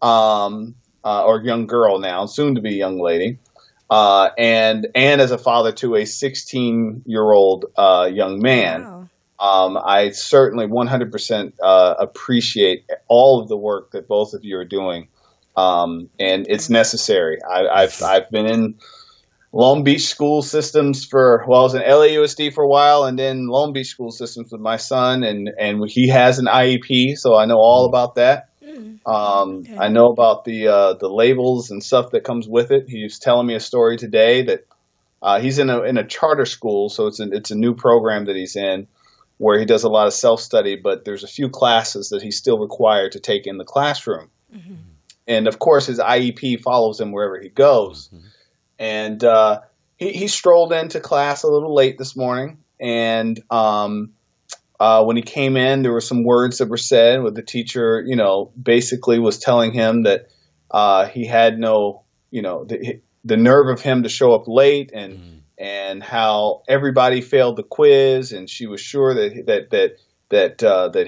or young girl now, soon to be young lady, and as a father to a 16-year-old young man. Wow. I certainly 100% appreciate all of the work that both of you are doing, and it's necessary. I've been in Long Beach school systems I was in LAUSD for a while, and then Long Beach school systems with my son, and he has an IEP, so I know all about that. I know about the labels and stuff that comes with it. He was telling me a story today that he's in a charter school, so it's a new program that he's in, where he does a lot of self-study, but there's a few classes that he's still required to take in the classroom. Mm-hmm. And of course, his IEP follows him wherever he goes. Mm-hmm. And he strolled into class a little late this morning. And when he came in, there were some words that were said where the teacher, basically was telling him that he had no, the nerve of him to show up late, and how everybody failed the quiz, and she was sure that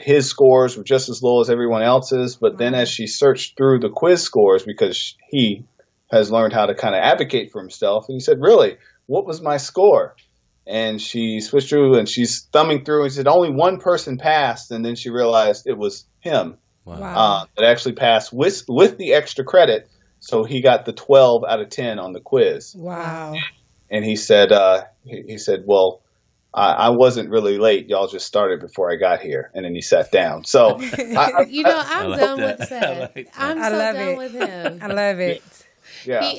his scores were just as low as everyone else's. But then as she searched through the quiz scores, because he has learned how to kind of advocate for himself, and he said, "Really, what was my score?" And she switched through, and she's thumbing through, and she said, "Only one person passed," and then she realized it was him. Wow. That actually passed with the extra credit, so he got the 12 out of 10 on the quiz. Wow. And he said, "Well, I wasn't really late. Y'all just started before I got here." And then he sat down. So, I'm done with that. I'm I so love done it. with him. I love it. yeah.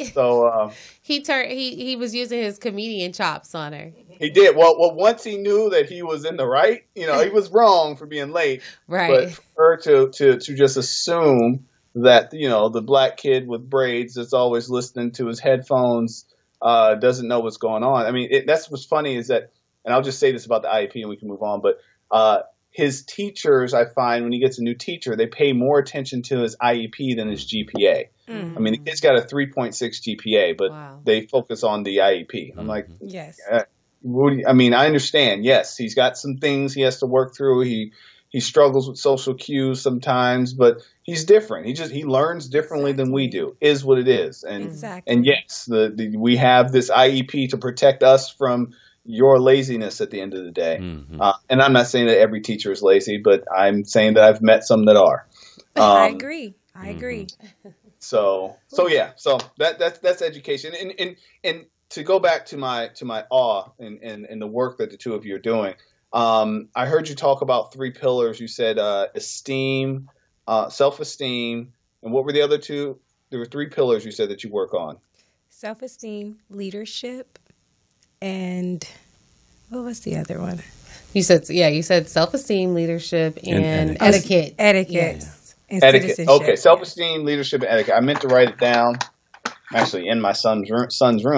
He was using his comedian chops on her. He did. Well, once he knew that he was in the right, he was wrong for being late. Right. But for her to just assume that, the black kid with braids that's always listening to his headphones doesn't know what's going on. I mean, that's what's funny is that, and I'll just say this about the IEP and we can move on, but his teachers, I find when he gets a new teacher, they pay more attention to his IEP than his GPA. Mm-hmm. I mean, the kid's got a 3.6 GPA, but they focus on the IEP. I'm like, yes. I understand. Yes, he's got some things he has to work through. He struggles with social cues sometimes, but he's different. He learns differently than we do, is what it is. And and yes, we have this IEP to protect us from your laziness at the end of the day. Mm-hmm. And I'm not saying that every teacher is lazy, but I'm saying that I've met some that are. I agree. So that's education. And to go back to my awe and the work that the two of you are doing, I heard you talk about 3 pillars. You said esteem, self-esteem, and what were the other 2? There were 3 pillars you said that you work on. Self-esteem, leadership, and what was the other one? You said self-esteem, leadership, and etiquette. Etiquette. Yes. And etiquette. citizenship. Okay, self-esteem, leadership, and etiquette. I meant to write it down. I'm actually in my son's room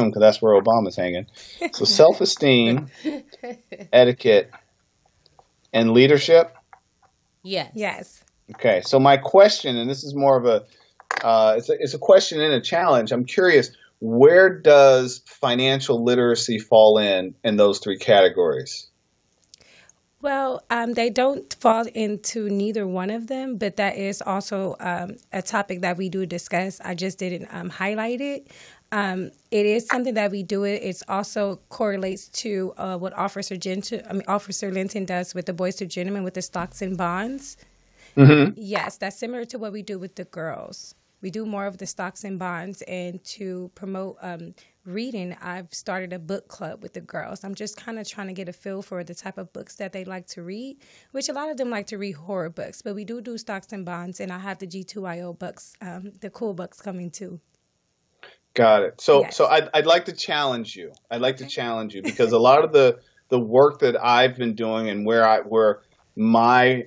because that's where Obama's hanging. So self-esteem, etiquette, and leadership. Yes. Okay, so my question, and this is more of a, it's a question and a challenge. I'm curious, where does financial literacy fall in those 3 categories? Well, they don't fall into neither one of them, but that is also a topic that we do discuss. I just didn't highlight it. It is something that we do. It also correlates to what Officer Linton does with the Boys to Gentlemen with the stocks and bonds. Mm-hmm. Yes, that's similar to what we do with the girls. We do more of the stocks and bonds, and to promote reading, I've started a book club with the girls. I'm just kind of trying to get a feel for the type of books that they like to read, which a lot of them like to read horror books, but we do stocks and bonds, and I have the G2IO books, the cool books coming too. Got it. So I'd like to challenge you. Because a lot of the work that I've been doing and where my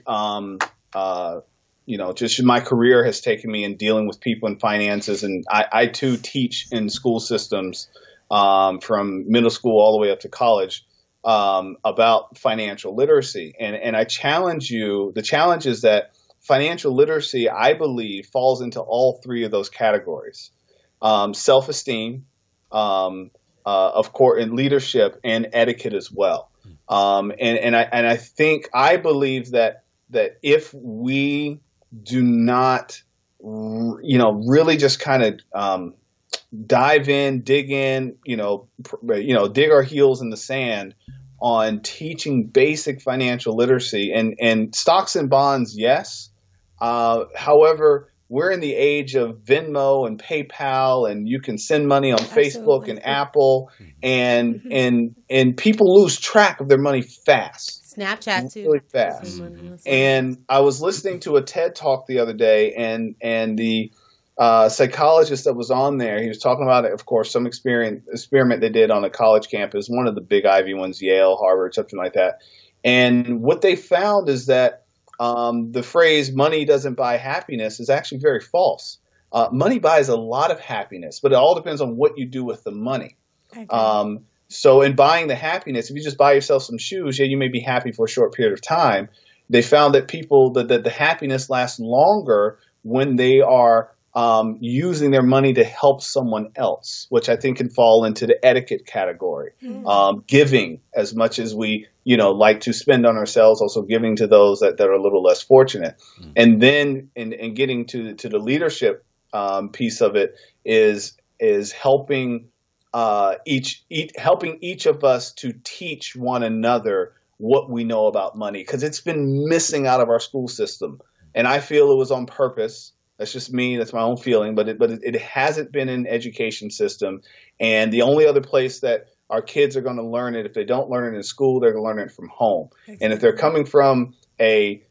just my career has taken me in dealing with people and finances. And I too teach in school systems from middle school all the way up to college about financial literacy. And I challenge you. The challenge is that financial literacy, I believe, falls into all 3 of those categories. Self-esteem, of course, in leadership and etiquette as well. I believe that if we do not, really just kind of dive in, dig in, dig our heels in the sand on teaching basic financial literacy and stocks and bonds, yes. However, we're in the age of Venmo and PayPal, and you can send money on Facebook and Apple, and people lose track of their money fast. Snapchat too. Really fast. And I was listening to a TED Talk the other day, and the psychologist that was on there, he was talking about, of course, some experiment they did on a college campus, one of the big Ivy ones, Yale, Harvard, something like that. And what they found is that the phrase "money doesn't buy happiness" is actually very false. Money buys a lot of happiness, but it all depends on what you do with the money. Okay. So in buying the happiness, if you just buy yourself some shoes, yeah, you may be happy for a short period of time. They found that that the happiness lasts longer when they are using their money to help someone else, which I think can fall into the etiquette category. Giving as much as we, like to spend on ourselves, also giving to those that are a little less fortunate. And then in getting to the leadership piece of it is helping each of us to teach one another what we know about money, because it's been missing out of our school system. And I feel it was on purpose. That's just me. That's my own feeling. But it hasn't been in education system. And the only other place that our kids are going to learn it, if they don't learn it in school, they're going to learn it from home. Exactly. And if they're coming from a,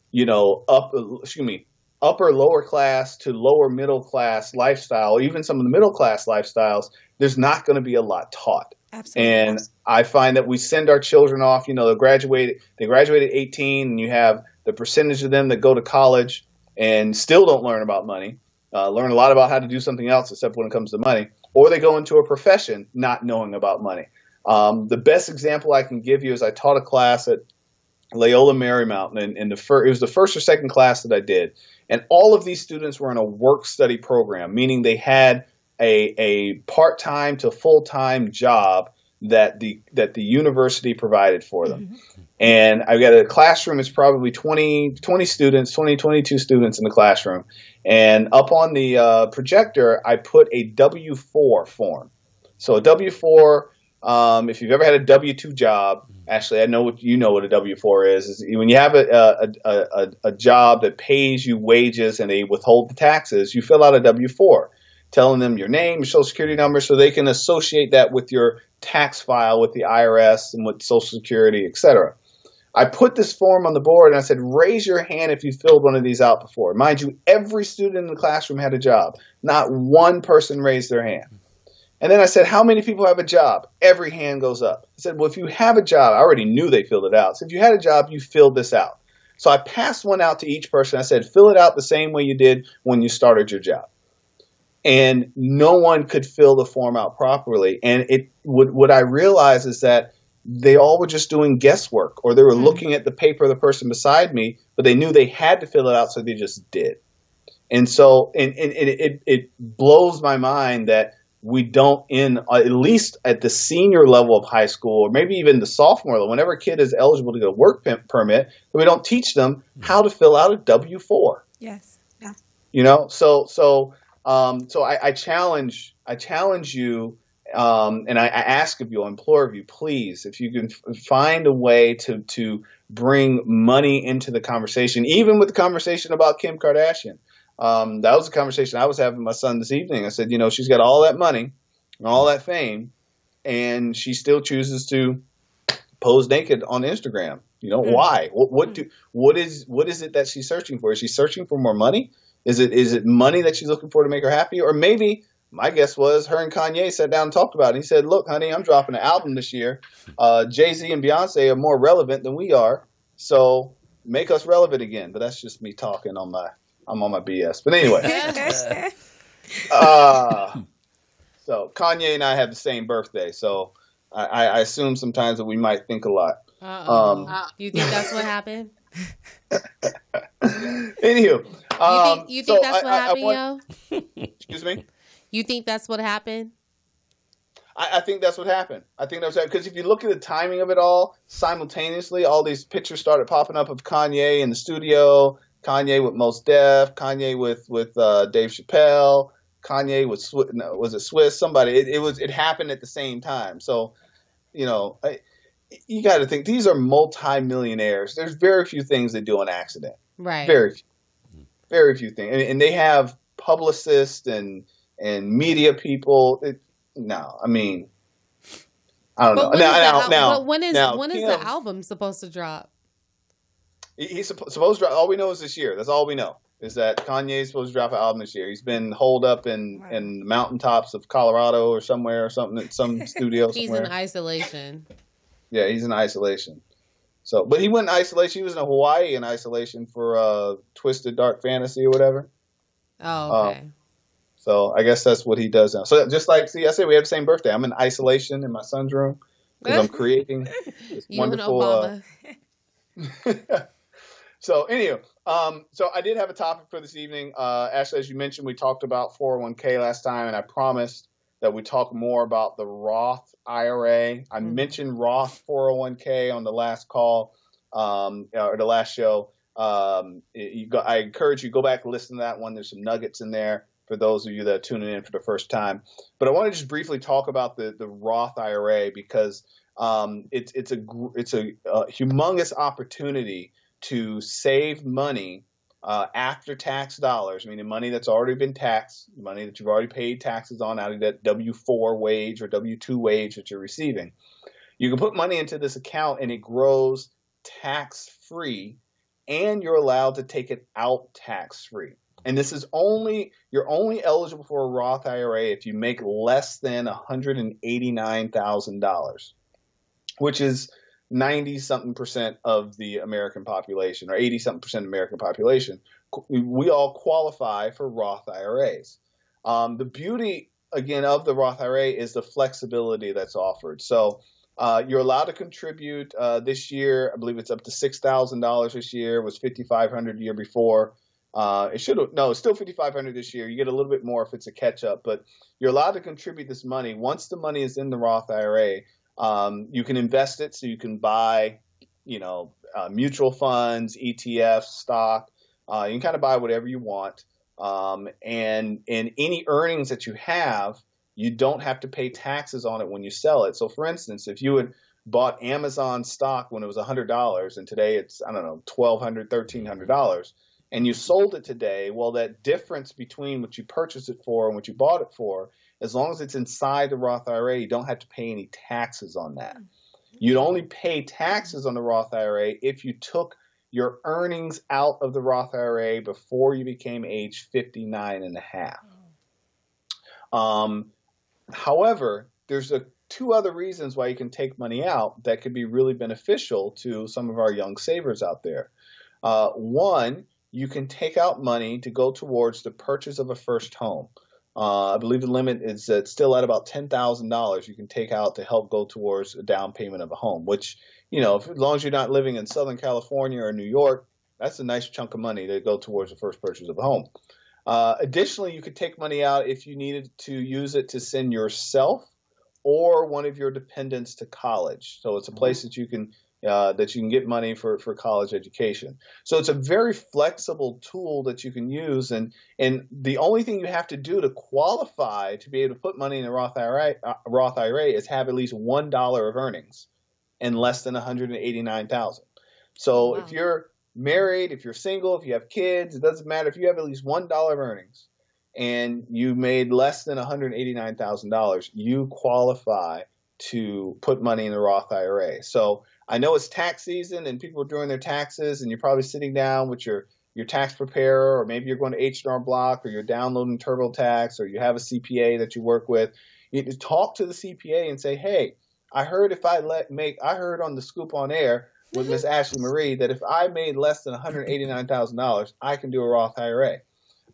upper lower class to lower middle class lifestyle, or even some of the middle class lifestyles, there's not going to be a lot taught. Absolutely. And I find that we send our children off, they graduate at 18, and you have the percentage of them that go to college and still don't learn about money, learn a lot about how to do something else except when it comes to money, or they go into a profession not knowing about money. The best example I can give you is I taught a class at Loyola Marymount, and it was the first or second class that I did. And all of these students were in a work-study program, meaning they had a part-time to full-time job that the university provided for them. Mm-hmm. And I've got a classroom. It's probably 22 students in the classroom. And up on the projector, I put a W-4 form. So a W-4, if you've ever had a W-2 job, actually, I know what a W-4 is when you have a job that pays you wages and they withhold the taxes, you fill out a W-4, telling them your name, your social security number, so they can associate that with your tax file with the IRS and with Social Security, et cetera. I put this form on the board and I said, raise your hand if you filled one of these out before. Mind you, every student in the classroom had a job. Not one person raised their hand. And then I said, how many people have a job? Every hand goes up. I said, well, if you have a job, I already knew they filled it out. So if you had a job, you filled this out. So I passed one out to each person. I said, fill it out the same way you did when you started your job. And no one could fill the form out properly. And what I realized is that they all were just doing guesswork, or they were looking at the paper of the person beside me, but they knew they had to fill it out, so they just did. And so it blows my mind that we don't, at least at the senior level of high school, or maybe even the sophomore level, whenever a kid is eligible to get a work permit, we don't teach them how to fill out a W-4. Yes. Yeah. So I challenge you, and I ask of you, I implore of you, please, if you can find a way to bring money into the conversation, even with the conversation about Kim Kardashian. That was a conversation I was having with my son this evening. I said, she's got all that money and all that fame, and she still chooses to pose naked on Instagram. Why? What is it that she's searching for? Is she searching for more money? Is it money that she's looking for to make her happy? Or maybe, my guess was, her and Kanye sat down and talked about it. He said, look, honey, I'm dropping an album this year. Jay-Z and Beyonce are more relevant than we are, so make us relevant again. But that's just me talking I'm on my BS. But anyway. So Kanye and I have the same birthday, so I assume sometimes that we might think a lot. You think that's what happened? Anywho. You think that's what happened, yo? Excuse me? You think that's what happened? I think that's what happened. I think that's because if you look at the timing of it all, simultaneously, all these pictures started popping up of Kanye in the studio, Kanye with Mos Def, Kanye with Dave Chappelle, Kanye with was it Swiss? Somebody. It happened at the same time. So you know, you got to think these are multi-millionaires. There's very few things they do on accident. Right. Very few things, and they have publicists and media people. No, I mean, I don't know. But when is Kim, the album supposed to drop? He's supposed to drop. All we know is this year. That's all we know is that Kanye's supposed to drop an album this year. He's been holed up in the mountaintops of Colorado or somewhere or something at some studio. He's somewhere. in isolation. Yeah, he's in isolation. So, but he went in isolation. He was in Hawaii in isolation for Twisted Dark Fantasy or whatever. Oh, okay. So I guess that's what he does now. So just like, see, I said we have the same birthday. I'm in isolation in my son's room because I'm creating this wonderful. So anyway, so I did have a topic for this evening. Ashley, as you mentioned, we talked about 401k last time, and I promised that we talk more about the Roth IRA. I mentioned Roth 401k on the last call or the last show. I encourage you to go back and listen to that one. There's some nuggets in there for those of you that are tuning in for the first time. But I want to just briefly talk about the Roth IRA because it's a humongous opportunity to save money after tax dollars, meaning money that's already been taxed, money that you've already paid taxes on out of that W-4 wage or W-2 wage that you're receiving. You can put money into this account and it grows tax-free, and you're allowed to take it out tax-free. And this is you're only eligible for a Roth IRA if you make less than $189,000, which is 90-something% of the American population, or 80-something% of the American population. We all qualify for Roth IRAs. The beauty, again, of the Roth IRA is the flexibility that's offered. So you're allowed to contribute this year. I believe it's up to $6,000 this year. It was $5,500 the year before. It's still $5,500 this year. You get a little bit more if it's a catch up, but you're allowed to contribute this money. Once the money is in the Roth IRA, you can invest it, so you can buy, mutual funds, ETFs, stock. You can kind of buy whatever you want. And any earnings that you have, you don't have to pay taxes on it when you sell it. So for instance, if you had bought Amazon stock when it was $100 and today it's, I don't know, $1,200, $1,300, and you sold it today, well, that difference between what you purchased it for and what you bought it for, as long as it's inside the Roth IRA, you don't have to pay any taxes on that. You'd only pay taxes on the Roth IRA if you took your earnings out of the Roth IRA before you became age 59 and a half. However, there's two other reasons why you can take money out that could be really beneficial to some of our young savers out there. One, you can take out money to go towards the purchase of a first home. I believe the limit is still at about $10,000 you can take out to help go towards a down payment of a home, which, as long as you're not living in Southern California or New York, that's a nice chunk of money to go towards the first purchase of a home. Additionally, you could take money out if you needed to use it to send yourself or one of your dependents to college. So it's a place that you can get money for college education. So it's a very flexible tool that you can use. And the only thing you have to do to qualify to be able to put money in a Roth IRA is have at least $1 of earnings and less than $189,000. So if you're married, if you're single, if you have kids, it doesn't matter. If you have at least $1 of earnings and you made less than $189,000, you qualify to put money in the Roth IRA. So I know it's tax season and people are doing their taxes, and you're probably sitting down with your tax preparer, or maybe you're going to H&R Block, or you're downloading TurboTax, or you have a CPA that you work with. You need to talk to the CPA and say, hey, I heard I heard on the Scoop on Air with Miss Ashley Marie that if I made less than $189,000, I can do a Roth IRA.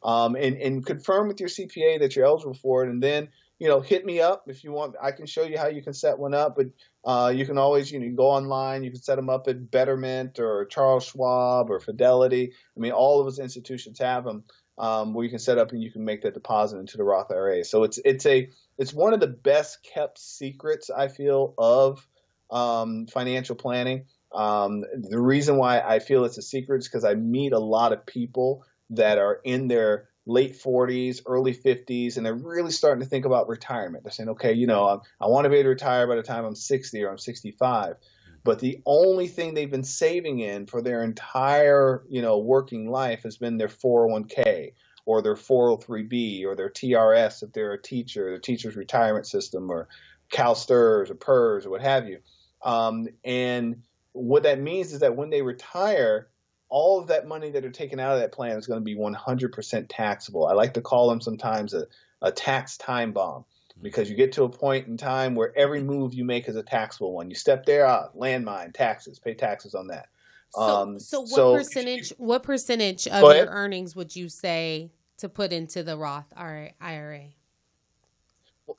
And confirm with your CPA that you're eligible for it, and then hit me up if you want. I can show you how you can set one up. But You can always, you go online. You can set them up at Betterment or Charles Schwab or Fidelity. I mean, all of those institutions have them where you can set up and you can make that deposit into the Roth IRA. So it's one of the best kept secrets, I feel, of financial planning. The reason why I feel it's a secret is because I meet a lot of people that are in their late 40s, early 50s, and they're really starting to think about retirement. They're saying, okay, I want to be able to retire by the time I'm 60 or I'm 65. But the only thing they've been saving in for their entire, working life has been their 401k or their 403b or their TRS if they're a teacher, the teacher's retirement system, or CalSTRS or PERS or what have you. And what that means is that when they retire, all of that money that are taken out of that plan is going to be 100% taxable. I like to call them sometimes a tax time bomb, because you get to a point in time where every move you make is a taxable one. You step there, landmine, taxes, pay taxes on that. What percentage of your earnings would you say to put into the Roth IRA?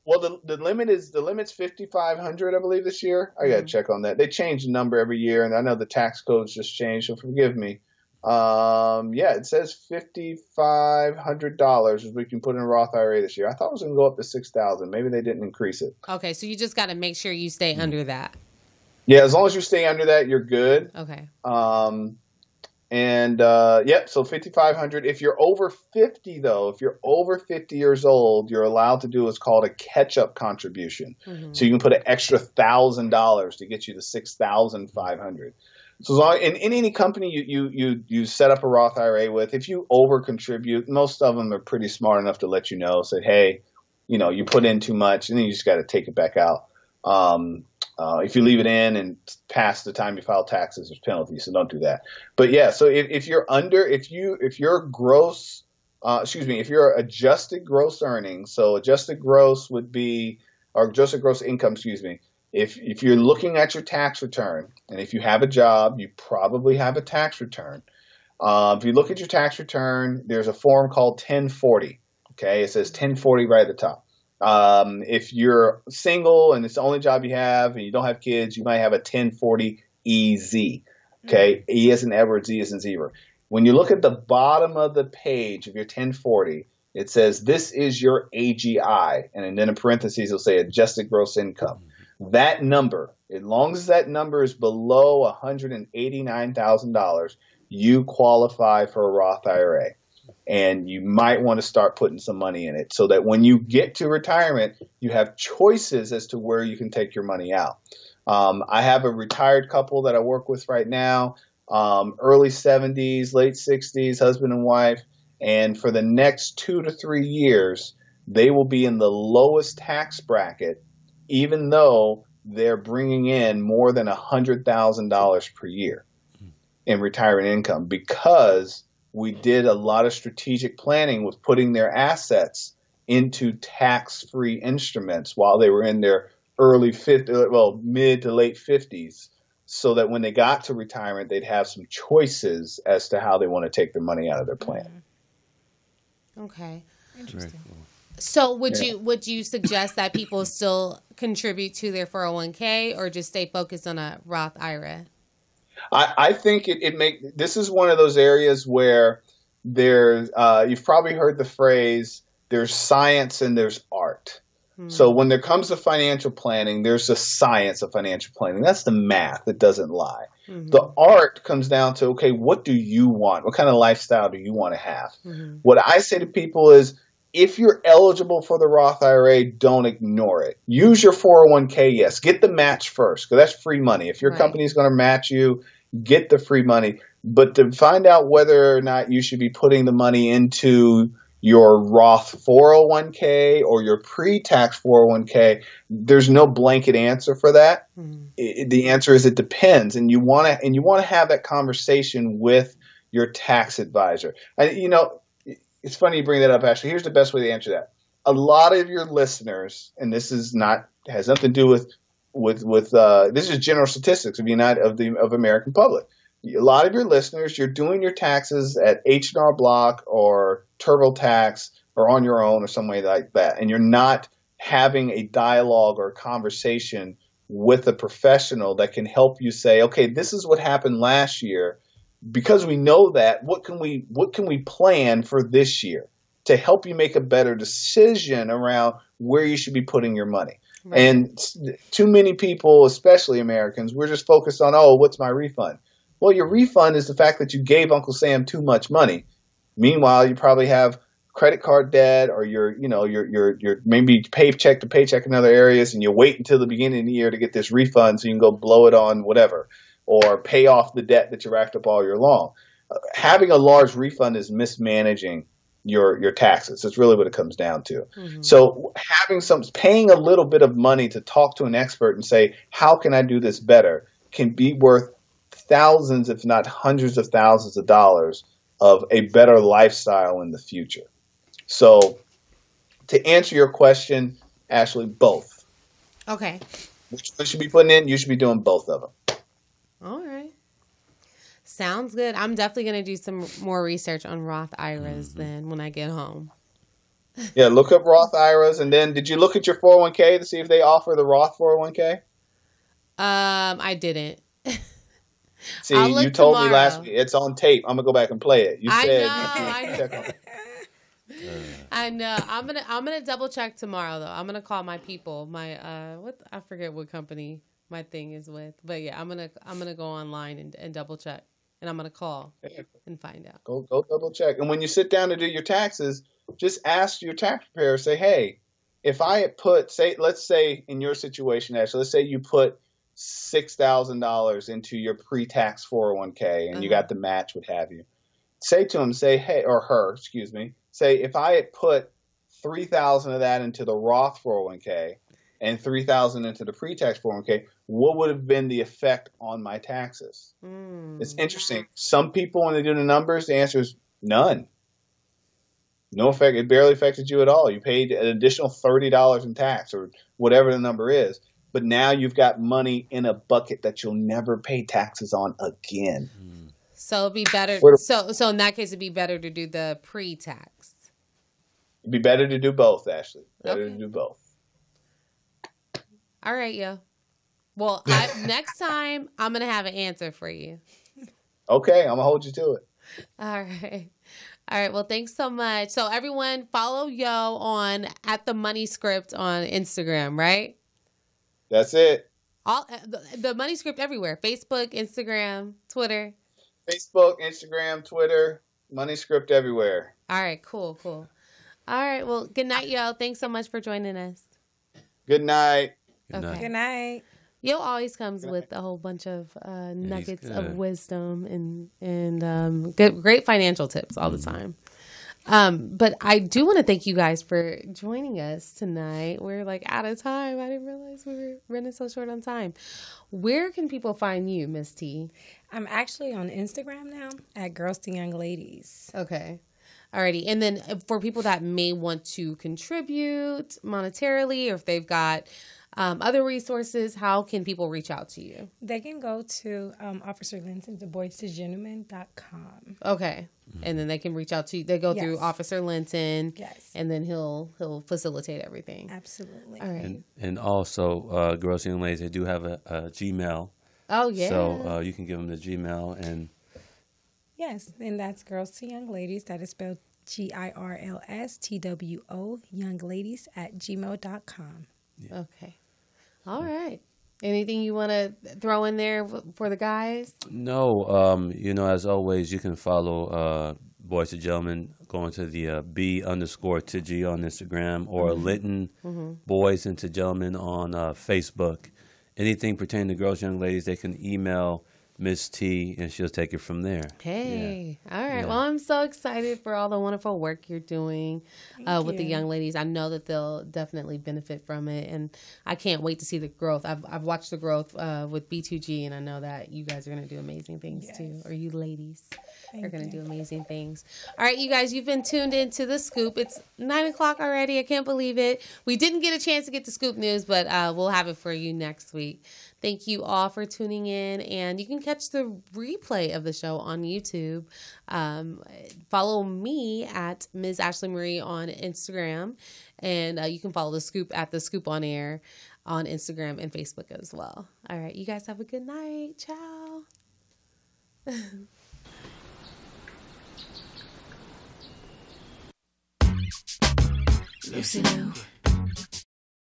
Well, the limit's $5,500, I believe, this year. I got to check on that. They change the number every year, and I know the tax codes just changed, so forgive me. It says $5,500 is we can put in a Roth IRA this year. I thought it was going to go up to $6,000. Maybe they didn't increase it. Okay, so you just got to make sure you stay under that. Yeah, as long as you stay under that, you're good. Okay. So $5,500. If you're over 50, though, if you're over 50 years old, you're allowed to do what's called a catch-up contribution. Mm-hmm. So you can put an extra $1,000 to get you to $6,500. So as long, in any company you set up a Roth IRA with, if you over contribute, most of them are pretty smart enough to let you know. Say, hey, you put in too much, and then you just got to take it back out. If you leave it in and past the time you file taxes, there's penalties, so don't do that. But yeah, so if you're under, if your gross, if your adjusted gross earnings, so adjusted gross would be, or adjusted gross income, if you're looking at your tax return, and if you have a job, you probably have a tax return. If you look at your tax return, there's a form called 1040. Okay, it says 1040 right at the top. If you're single and it's the only job you have and you don't have kids, you might have a 1040 EZ. Okay, E as in Edward, Z as in zebra. When you look at the bottom of the page of your 1040, it says this is your AGI, and then in parentheses it'll say adjusted gross income. That number, as long as that number is below $189,000, you qualify for a Roth IRA. And you might want to start putting some money in it so that when you get to retirement, you have choices as to where you can take your money out. I have a retired couple that I work with right now, early 70s, late 60s, husband and wife. And for the next 2 to 3 years, they will be in the lowest tax bracket, even though they're bringing in more than $100,000 per year in retirement income, because we did a lot of strategic planning with putting their assets into tax-free instruments while they were in their mid to late 50s, so that when they got to retirement, they'd have some choices as to how they want to take their money out of their plan. Okay. Interesting. Cool. So would you suggest that people still contribute to their 401k or just stay focused on a Roth IRA? I think this is one of those areas where there's, you've probably heard the phrase, there's science and there's art. Mm-hmm. So when there comes to financial planning, there's a science of financial planning. That's the math that doesn't lie. Mm-hmm. The art comes down to, okay, what do you want? What kind of lifestyle do you want to have? Mm-hmm. What I say to people is, if you're eligible for the Roth IRA, don't ignore it. Use your 401k, yes. Get the match first, because that's free money. If your company is going to match you, get the free money. But to find out whether or not you should be putting the money into your Roth 401k or your pre-tax 401k, there's no blanket answer for that. Mm-hmm. The answer is it depends, and you want to have that conversation with your tax advisor. It's funny you bring that up, Ashley. Here's the best way to answer that. A lot of your listeners, and this has nothing to do with this is general statistics of American public. A lot of your listeners, you're doing your taxes at H&R Block or TurboTax or on your own or some way like that, and you're not having a dialogue or a conversation with a professional that can help you say, okay, this is what happened last year. Because we know that, what can we plan for this year to help you make a better decision around where you should be putting your money? Right. And too many people, especially Americans, we're just focused on, oh, what's my refund? Well, your refund is the fact that you gave Uncle Sam too much money. Meanwhile, you probably have credit card debt, or you're maybe paycheck to paycheck in other areas, and you wait until the beginning of the year to get this refund so you can go blow it on whatever, or pay off the debt that you racked up all year long. Having a large refund is mismanaging your taxes. That's really what it comes down to. Mm-hmm. So paying a little bit of money to talk to an expert and say, how can I do this better, can be worth thousands, if not hundreds of thousands of dollars of a better lifestyle in the future. So to answer your question, Ashley, both. Okay. Which one should be putting in? You should be doing both of them. All right. Sounds good. I'm definitely going to do some more research on Roth IRAs then when I get home. Yeah, look up Roth IRAs. And then did you look at your 401k to see if they offer the Roth 401k? I didn't. See, you told me last week. It's on tape. I'm going to go back and play it. You said I know. I'm gonna double check tomorrow though. I'm gonna call my people. My I forget what company my thing is with. But yeah, I'm gonna go online and double check. And I'm gonna call and find out. Go double check. And when you sit down to do your taxes, just ask your tax preparer, say, hey, if I had put, let's say in your situation, Ashley, let's say you put $6,000 into your pre-tax 401k and you got the match, what have you. Say to him, hey, or her, excuse me, say, if I had put $3,000 of that into the Roth 401k and $3,000 into the pre-tax 401k, what would have been the effect on my taxes? It's interesting. Some people, when they do the numbers, the answer is none. No effect. It barely affected you at all. You paid an additional $30 in tax or whatever the number is. But now you've got money in a bucket that you'll never pay taxes on again. So it'd be better. So in that case, it'd be better to do the pre-tax. It'd be better to do both, Ashley. Better to do both. All right, yo. Well, next time I'm gonna have an answer for you. Okay, I'm gonna hold you to it. All right. Well, thanks so much. So everyone, follow Yo on @themoneyscript on Instagram, right? That's it. All the Money Script everywhere: Facebook, Instagram, Twitter. Facebook, Instagram, Twitter, Money Script everywhere. All right, cool. All right, well, good night, Yo. Thanks so much for joining us. Good night. Good night. Yo always comes with a whole bunch of nuggets of wisdom and great financial tips all the time. But I do want to thank you guys for joining us tonight. We're like out of time. I didn't realize we were running so short on time. Where can people find you, Miss T? I'm actually on Instagram now at Girls to Young Ladies. Okay. Alrighty. And then for people that may want to contribute monetarily, or if they've got other resources, how can people reach out to you? They can go to Officer Linton, boystogentlemen.com. Okay. And then they can reach out to you. They go through Officer Linton. Yes. And then he'll facilitate everything. Absolutely. All right. And also, Girls and Young Ladies, they do have a Gmail. Oh, yeah. So you can give them the Gmail. And yes, and that's Girls to Young Ladies. That is spelled GIRLSTWO, youngladies@gmail.com. Yeah. Okay. All right. Anything you want to throw in there for the guys? No. As always, you can follow Boys to Gentlemen going to the B_to G on Instagram, or Linton Boys into Gentlemen on Facebook. Anything pertaining to Girls, Young Ladies, they can email Miss T, and she'll take it from there. Hey, all right. Yeah. Well, I'm so excited for all the wonderful work you're doing with the young ladies. I know that they'll definitely benefit from it, and I can't wait to see the growth. I've watched the growth with B2G, and I know that you guys are going to do amazing things too, or you ladies are going to do amazing things. All right, you guys, you've been tuned into The Scoop. It's 9 o'clock already. I can't believe it. We didn't get a chance to get the Scoop News, but we'll have it for you next week. Thank you all for tuning in, and you can catch the replay of the show on YouTube. Follow me at Ms. Ashley Marie on Instagram, and you can follow The Scoop at The Scoop on Air on Instagram and Facebook as well. All right. You guys have a good night. Ciao. Lucy Lou.